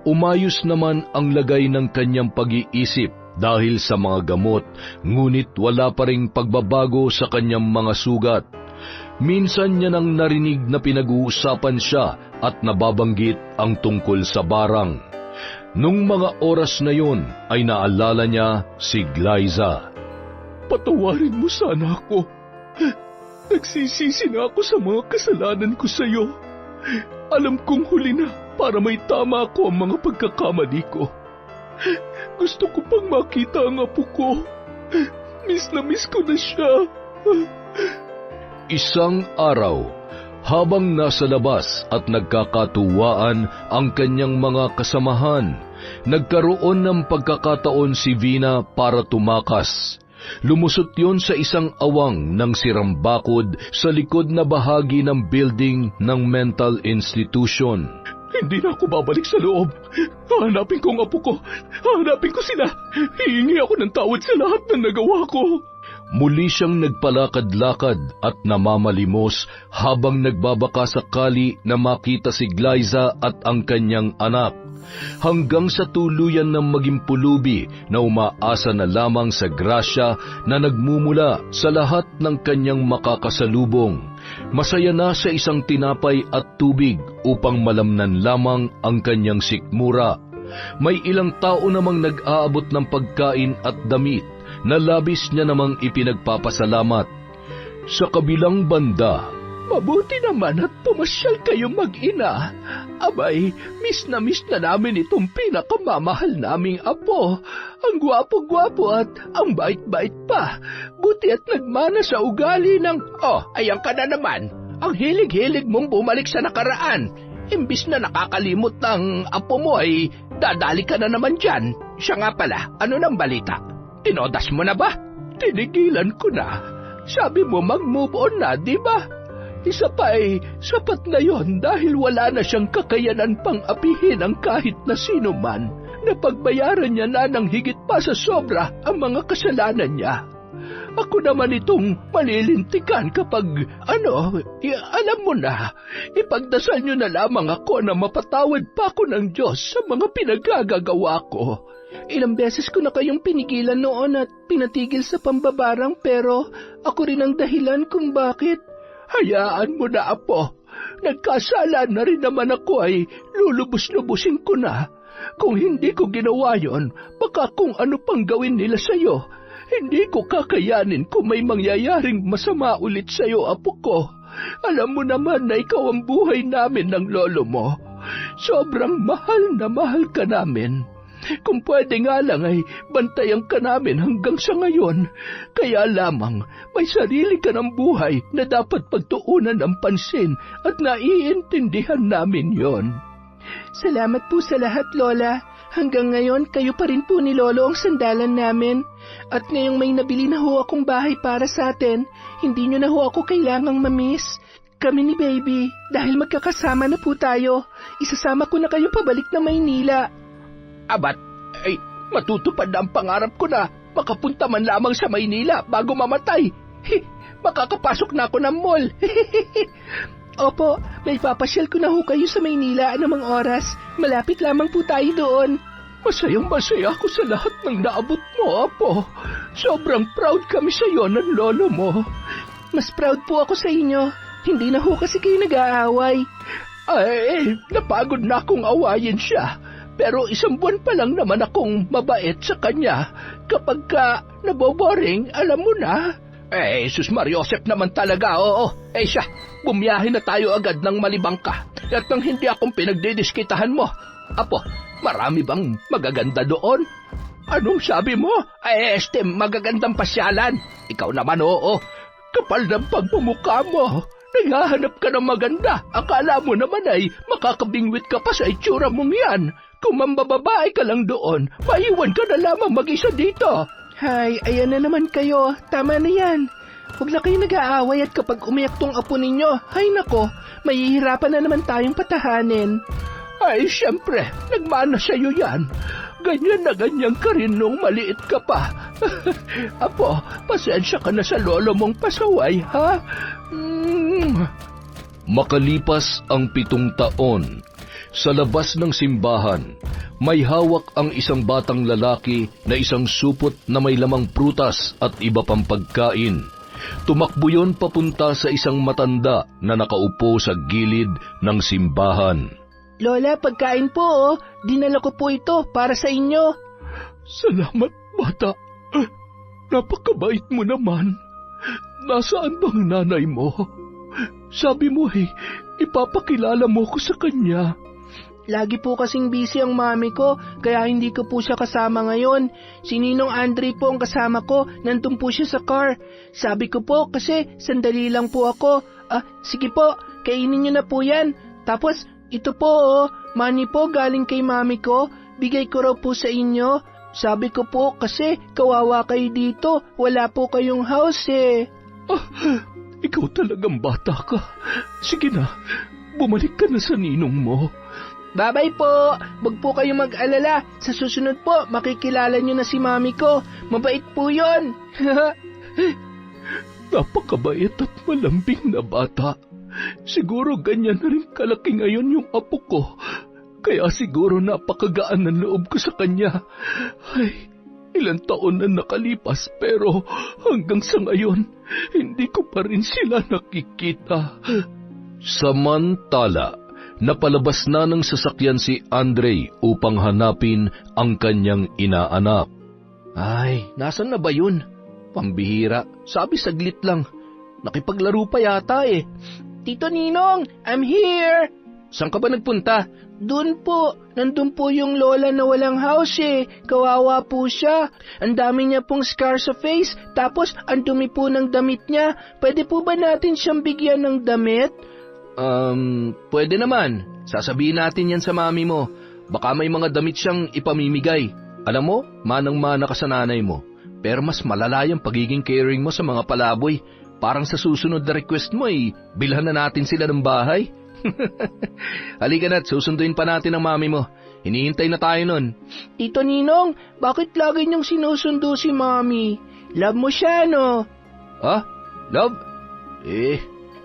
umayos naman ang lagay ng kanyang pag-iisip dahil sa mga gamot, ngunit wala pa ring pagbabago sa kanyang mga sugat. Minsan niya nang narinig na pinag-uusapan siya at nababanggit ang tungkol sa barang. Nung mga oras na yun ay naalala niya si Glyza. Patawarin mo sana ako. Nagsisisi na ako sa mga kasalanan ko sa iyo. Alam kong huli na para may tama ako ang mga pagkakamali ko. Gusto ko pang makita ang apo ko. Miss na miss ko na siya. Isang araw, habang nasa labas at nagkakatuwaan ang kanyang mga kasamahan, nagkaroon ng pagkakataon si Vina para tumakas. Lumusot yon sa isang awang ng sirambakod sa likod na bahagi ng building ng mental institution. Hindi na ako babalik sa loob. Hahanapin ko ang apo ko. Hahanapin ko sila. Hihingi ako ng tawad sa lahat ng nagawa ko. Muli siyang nagpalakad-lakad at namamalimos habang nagbabaka sakali na makita si Glyza at ang kanyang anak. hanggang sa tuluyan ng maging pulubi na umaasa na lamang sa grasya na nagmumula sa lahat ng kanyang makakasalubong. Masaya na sa isang tinapay at tubig upang malamnan lamang ang kanyang sikmura. May ilang tao namang nag-aabot ng pagkain at damit na labis niya namang ipinagpapasalamat. Sa kabilang banda, Mabuti naman at pumasyal kayong mag-ina. Abay, miss na namin itong pinakamamahal naming apo. Ang gwapo-gwapo at ang bait-bait pa. Buti at nagmana sa ugali ng... Oh, ayan ka na naman. Ang hilig-hilig mong bumalik sa nakaraan. Imbis na nakakalimot ng apo mo ay dadali ka na naman dyan. Siya nga pala, ano nang balita? Tinodas mo na ba? Tinigilan ko na. Sabi mo mag-move on na, di ba? Isa pa ay sapat na yon dahil wala na siyang kakayanan pang apihin ang kahit na sino man. Napagbayaran niya na ng higit pa sa sobra ang mga kasalanan niya. Ako naman itong malilintikan kapag, alam mo na, ipagdasal niyo na lamang ako na mapatawad pa ako ng Diyos sa mga pinagagagawa ko. Ilang beses ko na kayong pinigilan noon at pinatigil sa pambabarang pero ako rin ang dahilan kung bakit. Hayaan mo na, apo. Nagkasala na rin naman ako ay lulubos-lubusin ko na. Kung hindi ko ginawa yon, baka kung ano pang gawin nila sa'yo. Hindi ko kakayanin kung may mangyayaring masama ulit sa'yo, apo ko. Alam mo naman na ikaw ang buhay namin ng lolo mo. Sobrang mahal na mahal ka namin. Kung pwede nga lang ay bantayan ka namin hanggang sa ngayon. Kaya lamang may sarili ka ng buhay na dapat pagtuunan ng pansin at naiintindihan namin yon. Salamat po sa lahat, Lola. Hanggang ngayon, kayo pa rin po ni Lolo ang sandalan namin. At ngayong may nabili na ho akong bahay para sa atin, hindi nyo na ho ako kailangang mamiss. Kami ni Baby, dahil magkakasama na po tayo, isasama ko na kayo pabalik na Maynila. Abat, ay matutupad na ang pangarap ko na makapunta man lamang sa Maynila bago mamatay. Makakapasok na ako ng mall. Opo, may papasyal ko na ho kayo sa Maynila anumang oras. Malapit lamang po tayo doon. Masayang-masaya ako sa lahat ng naabot mo, Apo. Sobrang proud kami sa iyo ng lolo mo. Mas proud po ako sa inyo. Hindi na ho kasi kayo nag-aaway. Ay, napagod na akong awayin siya. Pero 1 buwan pa lang naman akong mabait sa kanya. Kapag ka naboboring, alam mo na. Jesus Mariosep naman talaga, oo. Siya, bumiyahe na tayo agad ng Malibangka. At nang hindi akong pinagdidiskitahan mo. Apo, marami bang magaganda doon? Anong sabi mo? Magagandang pasyalan. Ikaw naman, oo. Kapal ng pagmumukha mo. Naghahanap ka ng maganda. Akala mo naman ay makakabingwit ka pa sa itsura mong yan. Kung mambababae ka lang doon, maiwan ka na lamang mag-isa dito. Hay, ayan na naman kayo. Tama na yan. Huwag na kayo nag-aaway at kapag umiyak tong apo ninyo, hay nako, mahihirapan na naman tayong patahanin. Ay, siyempre, nagmana sa'yo yan. Ganyan na ganyan ka rin nung maliit ka pa. Apo, pasensya ka na sa lolo mong pasaway, ha? Makalipas ang 7 taon, sa labas ng simbahan, may hawak ang isang batang lalaki na isang supot na may lamang prutas at iba pang pagkain. Tumakbo yon papunta sa isang matanda na nakaupo sa gilid ng simbahan. Lola, pagkain po, oh. Dinala ko po ito para sa inyo. Salamat, bata. Napakabait mo naman. Nasaan bang nanay mo? Sabi mo ipapakilala mo ko sa kanya. Lagi po kasing busy ang mami ko, kaya hindi ko po siya kasama ngayon. Si Ninong Andre po ang kasama ko, nandun po siya sa car. Sabi ko po kasi sandali lang po ako. Sige po, kainin niyo na po yan. Tapos, ito po money po galing kay mami ko. Bigay ko raw po sa inyo. Sabi ko po kasi kawawa kayo dito, wala po kayong house Ikaw talagang bata ka. Sige na, bumalik ka na sa ninong mo. Bye-bye po. Huwag po kayong mag-alala. Sa susunod po, makikilala niyo na si mami ko. Mabait po yun. Napakabait at malambing na bata. Siguro ganyan na rin kalaki ngayon yung apo ko. Kaya siguro napakagaan ng loob ko sa kanya. Ay, ilang taon na nakalipas pero hanggang sa ngayon, hindi ko pa rin sila nakikita. Samantala, napalabas na ng sasakyan si Andre upang hanapin ang kanyang inaanak. Ay, nasan na ba yun? Pambihira, sabi saglit lang. Nakipaglaro pa yata eh. Tito Ninong, I'm here! Saan ka ba nagpunta? Doon po, nandun po yung lola na walang house eh. Kawawa po siya. Ang dami niya pong scar sa face, tapos ang dumi po ng damit niya. Pwede po ba natin siyang bigyan ng damit? Pwede naman. Sasabihin natin yan sa mami mo. Baka may mga damit siyang ipamimigay. Alam mo, manang-mana ka sa nanay mo. Pero mas malala yung pagiging caring mo sa mga palaboy. Parang sa susunod na request mo bilhan na natin sila ng bahay. Halika na't susunduin pa natin ang mami mo. Hinihintay na tayo nun. Tito Ninong, bakit lagi niyong sinusundo si mami? Love mo siya, no? Ha? Love?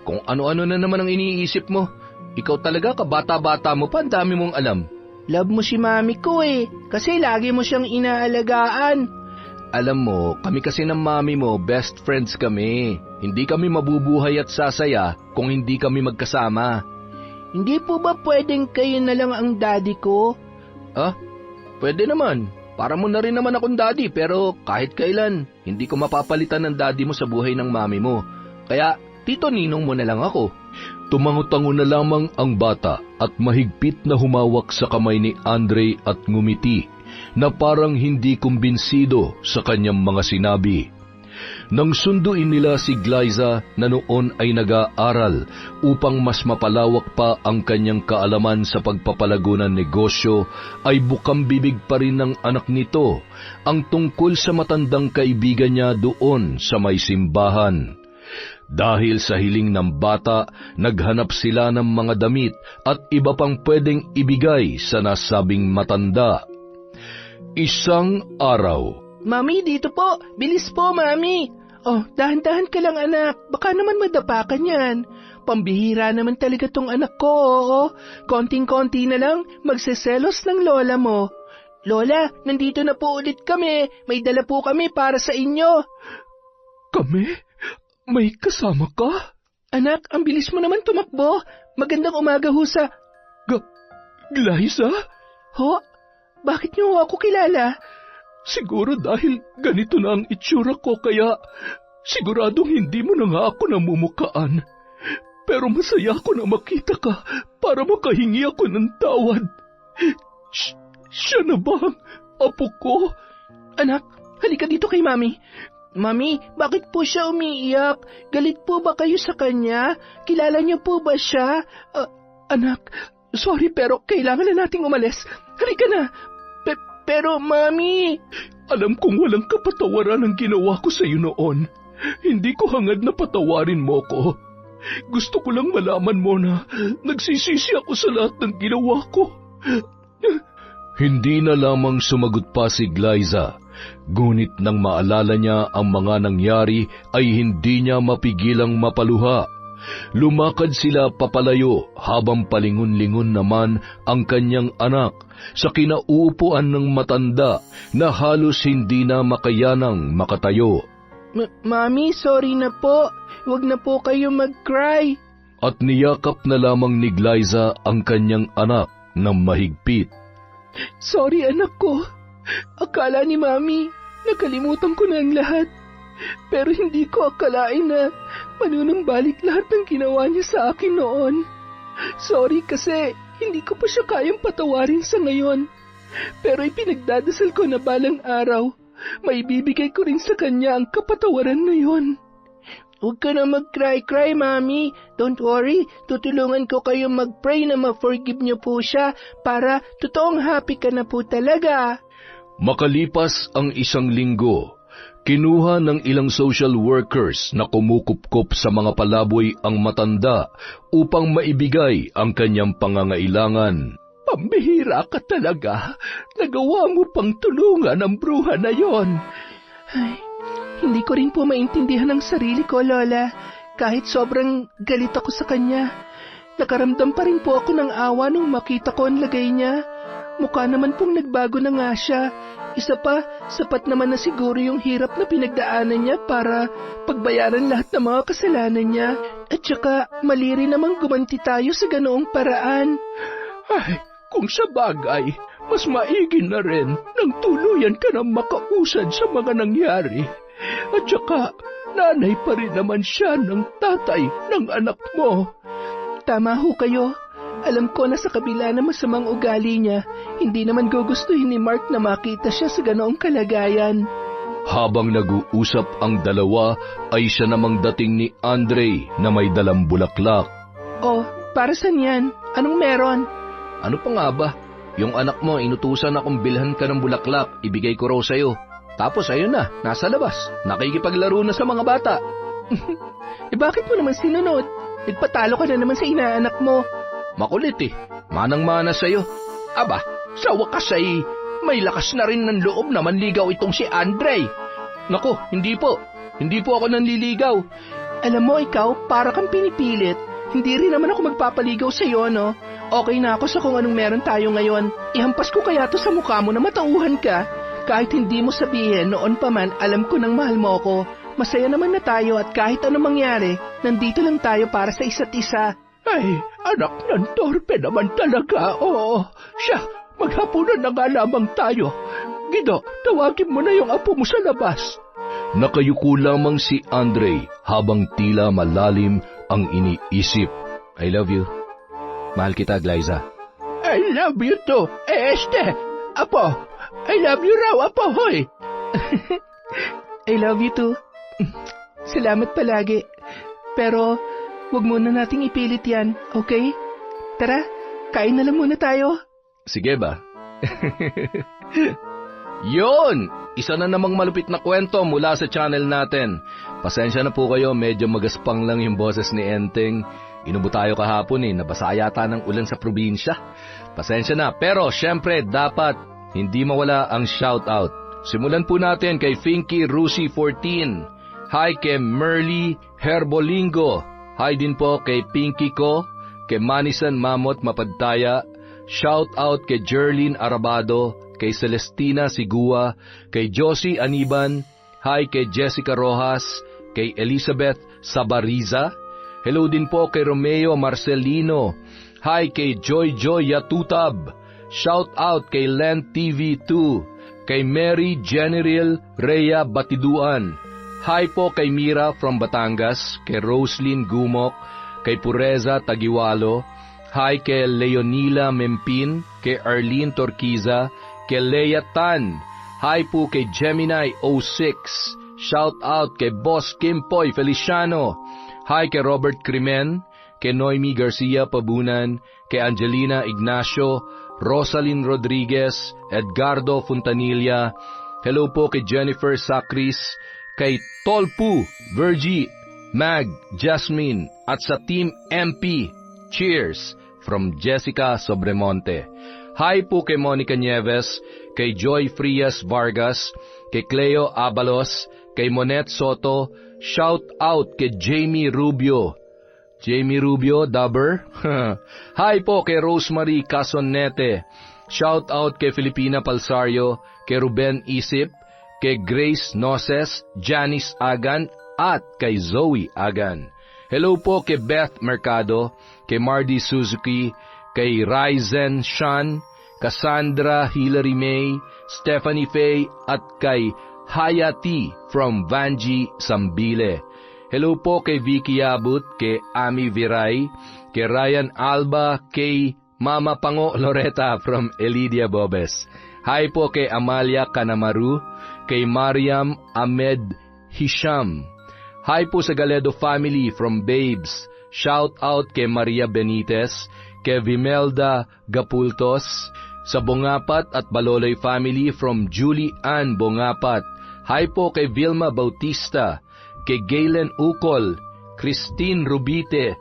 Kung ano-ano na naman ang iniisip mo. Ikaw talaga, kabata-bata mo pa, ang dami mong alam. Love mo si mami ko kasi lagi mo siyang inaalagaan. Alam mo, kami kasi ng mami mo, best friends kami. Hindi kami mabubuhay at sasaya kung hindi kami magkasama. Hindi po ba pwedeng kayo na lang ang daddy ko? Pwede naman. Para mo na rin naman akong daddy, pero kahit kailan, hindi ko mapapalitan ng daddy mo sa buhay ng mami mo. Kaya, Tito Ninong mo na lang ako. Tumango-tango na lamang ang bata at mahigpit na humawak sa kamay ni Andre at ngumiti na parang hindi kumbinsido sa kanyang mga sinabi. Nang sunduin nila si Glyza na noon ay nag-aaral upang mas mapalawak pa ang kanyang kaalaman sa pagpapalago ng negosyo, ay bukang bibig pa rin ng anak nito ang tungkol sa matandang kaibigan niya doon sa may simbahan. Dahil sa hiling ng bata, naghanap sila ng mga damit at iba pang pwedeng ibigay sa nasabing matanda. Isang araw, Mami, dito po. Bilis po, Mami. Oh, dahan-dahan ka lang, anak. Baka naman madapa ka niyan. Pambihira naman talaga tong anak ko, oo. Konting-konti na lang, magseselos ng lola mo. Lola, nandito na po ulit kami. May dala po kami para sa inyo. Kami? May kasama ka? Anak, ang bilis mo naman tumakbo. Magandang umaga ho sa... Glyza? Ho? Bakit niyo ako kilala? Siguro dahil ganito na ang itsura ko kaya siguradong hindi mo na nga ako namumukaan. Pero masaya ako na makita ka para makahingi ako ng tawad. Siya na ba ang apo ko? Anak, halika dito kay Mami. Mami, bakit po siya umiiyak? Galit po ba kayo sa kanya? Kilala niyo po ba siya? Anak, sorry pero kailangan na nating umalis. Halika na. Pero, Mami... Alam kong walang kapatawaran ang ginawa ko sa iyo noon. Hindi ko hangad na patawarin mo ko. Gusto ko lang malaman mo na nagsisisi ako sa lahat ng ginawa ko. Hindi na lamang sumagot pa si Glyza, ngunit nang maalala niya ang mga nangyari ay hindi niya mapigilang mapaluha. Lumakad sila papalayo habang palingon-lingon naman ang kanyang anak sa kinauupuan ng matanda na halos hindi na makayanang makatayo. Mami, sorry na po. Huwag na po kayo mag-cry. At niyakap na lamang ni Glyza ang kanyang anak ng mahigpit. Sorry anak ko. Akala ni Mami, nakalimutan ko na ang lahat. Pero hindi ko akalain na manunumbalik lahat ng ginawa niya sa akin noon. Sorry kasi hindi ko pa siya kayang patawarin sa ngayon. Pero ipinagdadasal ko na balang araw, maibibigay ko rin sa kanya ang kapatawaran na yon. Huwag ka na mag-cry-cry, Mami. Don't worry, tutulungan ko kayo mag-pray na ma-forgive niyo po siya para totoong happy ka na po talaga. Makalipas ang isang linggo, kinuha ng ilang social workers na kumukupkop sa mga palaboy ang matanda upang maibigay ang kanyang pangangailangan. Pambihira ka talaga. Nagawa mo pang tulungan ang bruha na yon. Ay, hindi ko rin po maintindihan ang sarili ko, Lola. Kahit sobrang galit ako sa kanya. Nakaramdam pa rin po ako ng awa nung makita ko ang lagay niya. Mukha naman pong nagbago na nga siya. Isa pa, sapat naman na siguro yung hirap na pinagdaanan niya para pagbayaran lahat ng mga kasalanan niya. At saka, mali rin namang gumanti tayo sa ganoong paraan. Ay, kung sa bagay, mas maigi na rin nang tuluyan ka na makausad sa mga nangyari. At saka, nanay pa rin naman siya ng tatay ng anak mo. Tama ho kayo. Alam ko na sa kabila na masamang ugali niya, hindi naman gugustuhin ni Mark na makita siya sa ganoong kalagayan. Habang nag-uusap ang dalawa, ay siya namang dating ni Andre na may dalang bulaklak. Oh, para saan yan? Anong meron? Ano pa nga ba? Yung anak mo, inutusan akong bilhan ka ng bulaklak, ibigay ko raw sa'yo. Tapos ayun na, nasa labas, nakikipaglaro na sa mga bata. Bakit mo naman sinunod? Nagpatalo ka na naman sa inaanak mo. Makulit manang-mana sa'yo. Aba, sa wakas ay may lakas na rin ng loob na manligaw itong si Andre. Naku, hindi po ako nanliligaw. Alam mo, ikaw, para kang pinipilit. Hindi rin naman ako magpapaligaw sa'yo, no? Okay na ako sa kung anong meron tayo ngayon. Ihampas ko kaya to sa mukha mo na matauhan ka. Kahit hindi mo sabihin, noon pa man, alam ko nang mahal mo ako. Masaya naman na tayo at kahit anong mangyari, nandito lang tayo para sa isa't isa. Ay, anak ng torpe naman talaga. Oo, siya, maghapunan na nga lamang tayo. Gido, tawagin mo na yung apo mo sa labas. Nakayuko lamang si Andre habang tila malalim ang iniisip. I love you. Mahal kita, Glyza. I love you too. Apo, I love you raw, apo, hoy. I love you too. Salamat palagi. Pero, wag muna nating ipilit yan, okay? Tara, kain na lang muna tayo. Sige ba? Yun! Isa na namang malupit na kwento mula sa channel natin. Pasensya na po kayo, medyo magaspang lang yung boses ni Enteng. Inubo tayo kahapon nabasa yata ng ulan sa probinsya. Pasensya na, pero syempre dapat hindi mawala ang shoutout. Simulan po natin kay Finky Rusi 14. Hi kay Merly Herbolingo. Hi din po kay Pinky ko, kay Manisan Mamot Mapadtaya. Shout out kay Jerlyn Arabado, kay Celestina Sigua, kay Josie Aniban. Hi kay Jessica Rojas, kay Elizabeth Sabariza. Hello din po kay Romeo Marcelino. Hi kay Joy Yatutab. Shout out kay Len TV2, kay Mary General Rhea Batiduan. Hi po kay Mira from Batangas, kay Roslyn Gumok, kay Pureza Tagiwalo. Hi kay Leonila Mempin, kay Arlene Torquiza, kay Leia Tan. Hi po kay Gemini 06. Shout out kay Boss Kimpoy Feliciano. Hi kay Robert Crimen, kay Noemi Garcia Pabunan, kay Angelina Ignacio, Rosalyn Rodriguez, Edgardo Fontanilla. Hello po kay Jennifer Sacris, kay Tolpu, Virgie, Mag, Jasmine, at sa Team MP. Cheers! From Jessica Sobremonte. Hi po kay Monica Nieves, kay Joy Frias Vargas, kay Cleo Abalos, kay Monet Soto. Shout out kay Jamie Rubio. Jamie Rubio, Dubber. Hi po kay Rosemary Casonete. Shout out kay Filipina Palsario, kay Ruben Isip, kay Grace Noses, Janice Agan, at kay Zoe Agan. Hello po kay Beth Mercado, kay Mardy Suzuki, kay Ryzen Sean, Cassandra Hilary May, Stephanie Faye, at kay Hayati from Vanji Sambile. Hello po kay Vicky Abut, kay Ami Viray, kay Ryan Alba, kay Mama Pango Loretta from Elidia Bobes. Hi po kay Amalia Kanamaru, kay Mariam Ahmed Hisham. Hi po sa Galedo family from Babes. Shout out kay Maria Benitez, kay Vimelda Gapultos. Sa Bongapat at Baloloy family from Julie Ann Bongapat. Hi po kay Vilma Bautista, kay Gaylen Ukol, Christine Rubite.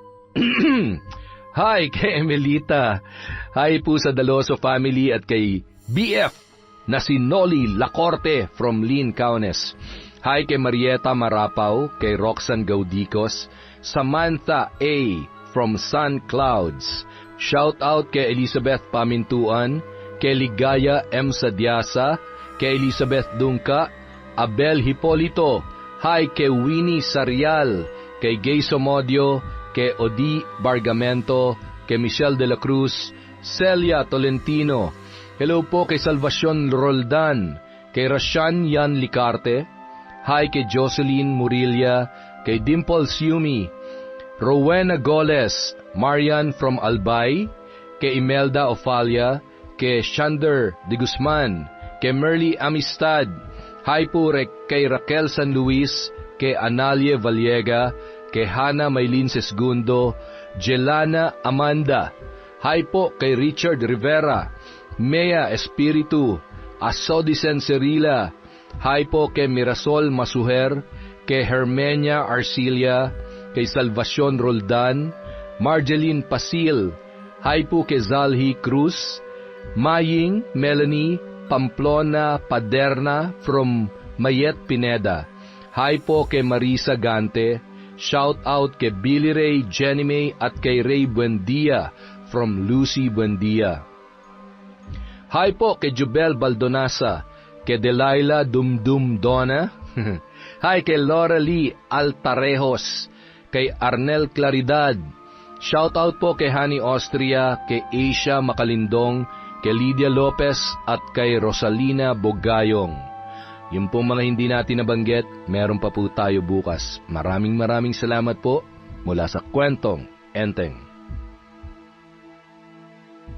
Hi kay Emelita. Hi po sa Daloso family at kay BF na si Noli Lacorte from Lynn Kaunes. Hi kay Marieta Marapaw, kay Roxanne Gaudicos, Samantha A. from Sun Clouds. Shout out kay Elizabeth Pamintuan, kay Ligaya M. Sadiasa, kay Elizabeth Dungka, Abel Hipolito, hi kay Winnie Sarial, kay Gay Somodio, kay Odi Bargamento, kay Michelle de la Cruz, Celia Tolentino. Hello po kay Salvacion Roldan, kay Rashan Yan Licarte, hi kay Jocelyn Murilla, kay Dimple Siumi, Rowena Goles, Marian from Albay, kay Imelda Ofalia, kay Shander de Guzman, kay Merly Amistad, hi po kay Raquel San Luis, kay Analie Vallega, kay Hana Maylin Sesgundo, Jelana Amanda, hi po kay Richard Rivera, Mea Espiritu, Asodicen Cerila, hi po kay Mirasol Masuher, kay Hermenia Arcilia, kay Salvacion Roldan, Marjeline Pasil, hi po kay Zalhi Cruz, Maying Melanie Pamplona Paderna from Mayet Pineda, hi po kay Marisa Gante, shout out kay Billy Ray Jenny May at kay Ray Buendia from Lucy Buendia. Hi po kay Jubel Baldonasa, kay Delilah Dumdum Donna, hi kay Laura Lee Altarejos, kay Arnel Claridad, shout out po kay Hani Austria, kay Asia Makalindong, kay Lydia Lopez at kay Rosalina Bogayong. Yung po mga hindi natin nabanggit, meron pa po tayo bukas. Maraming salamat po mula sa Kwentong Enteng.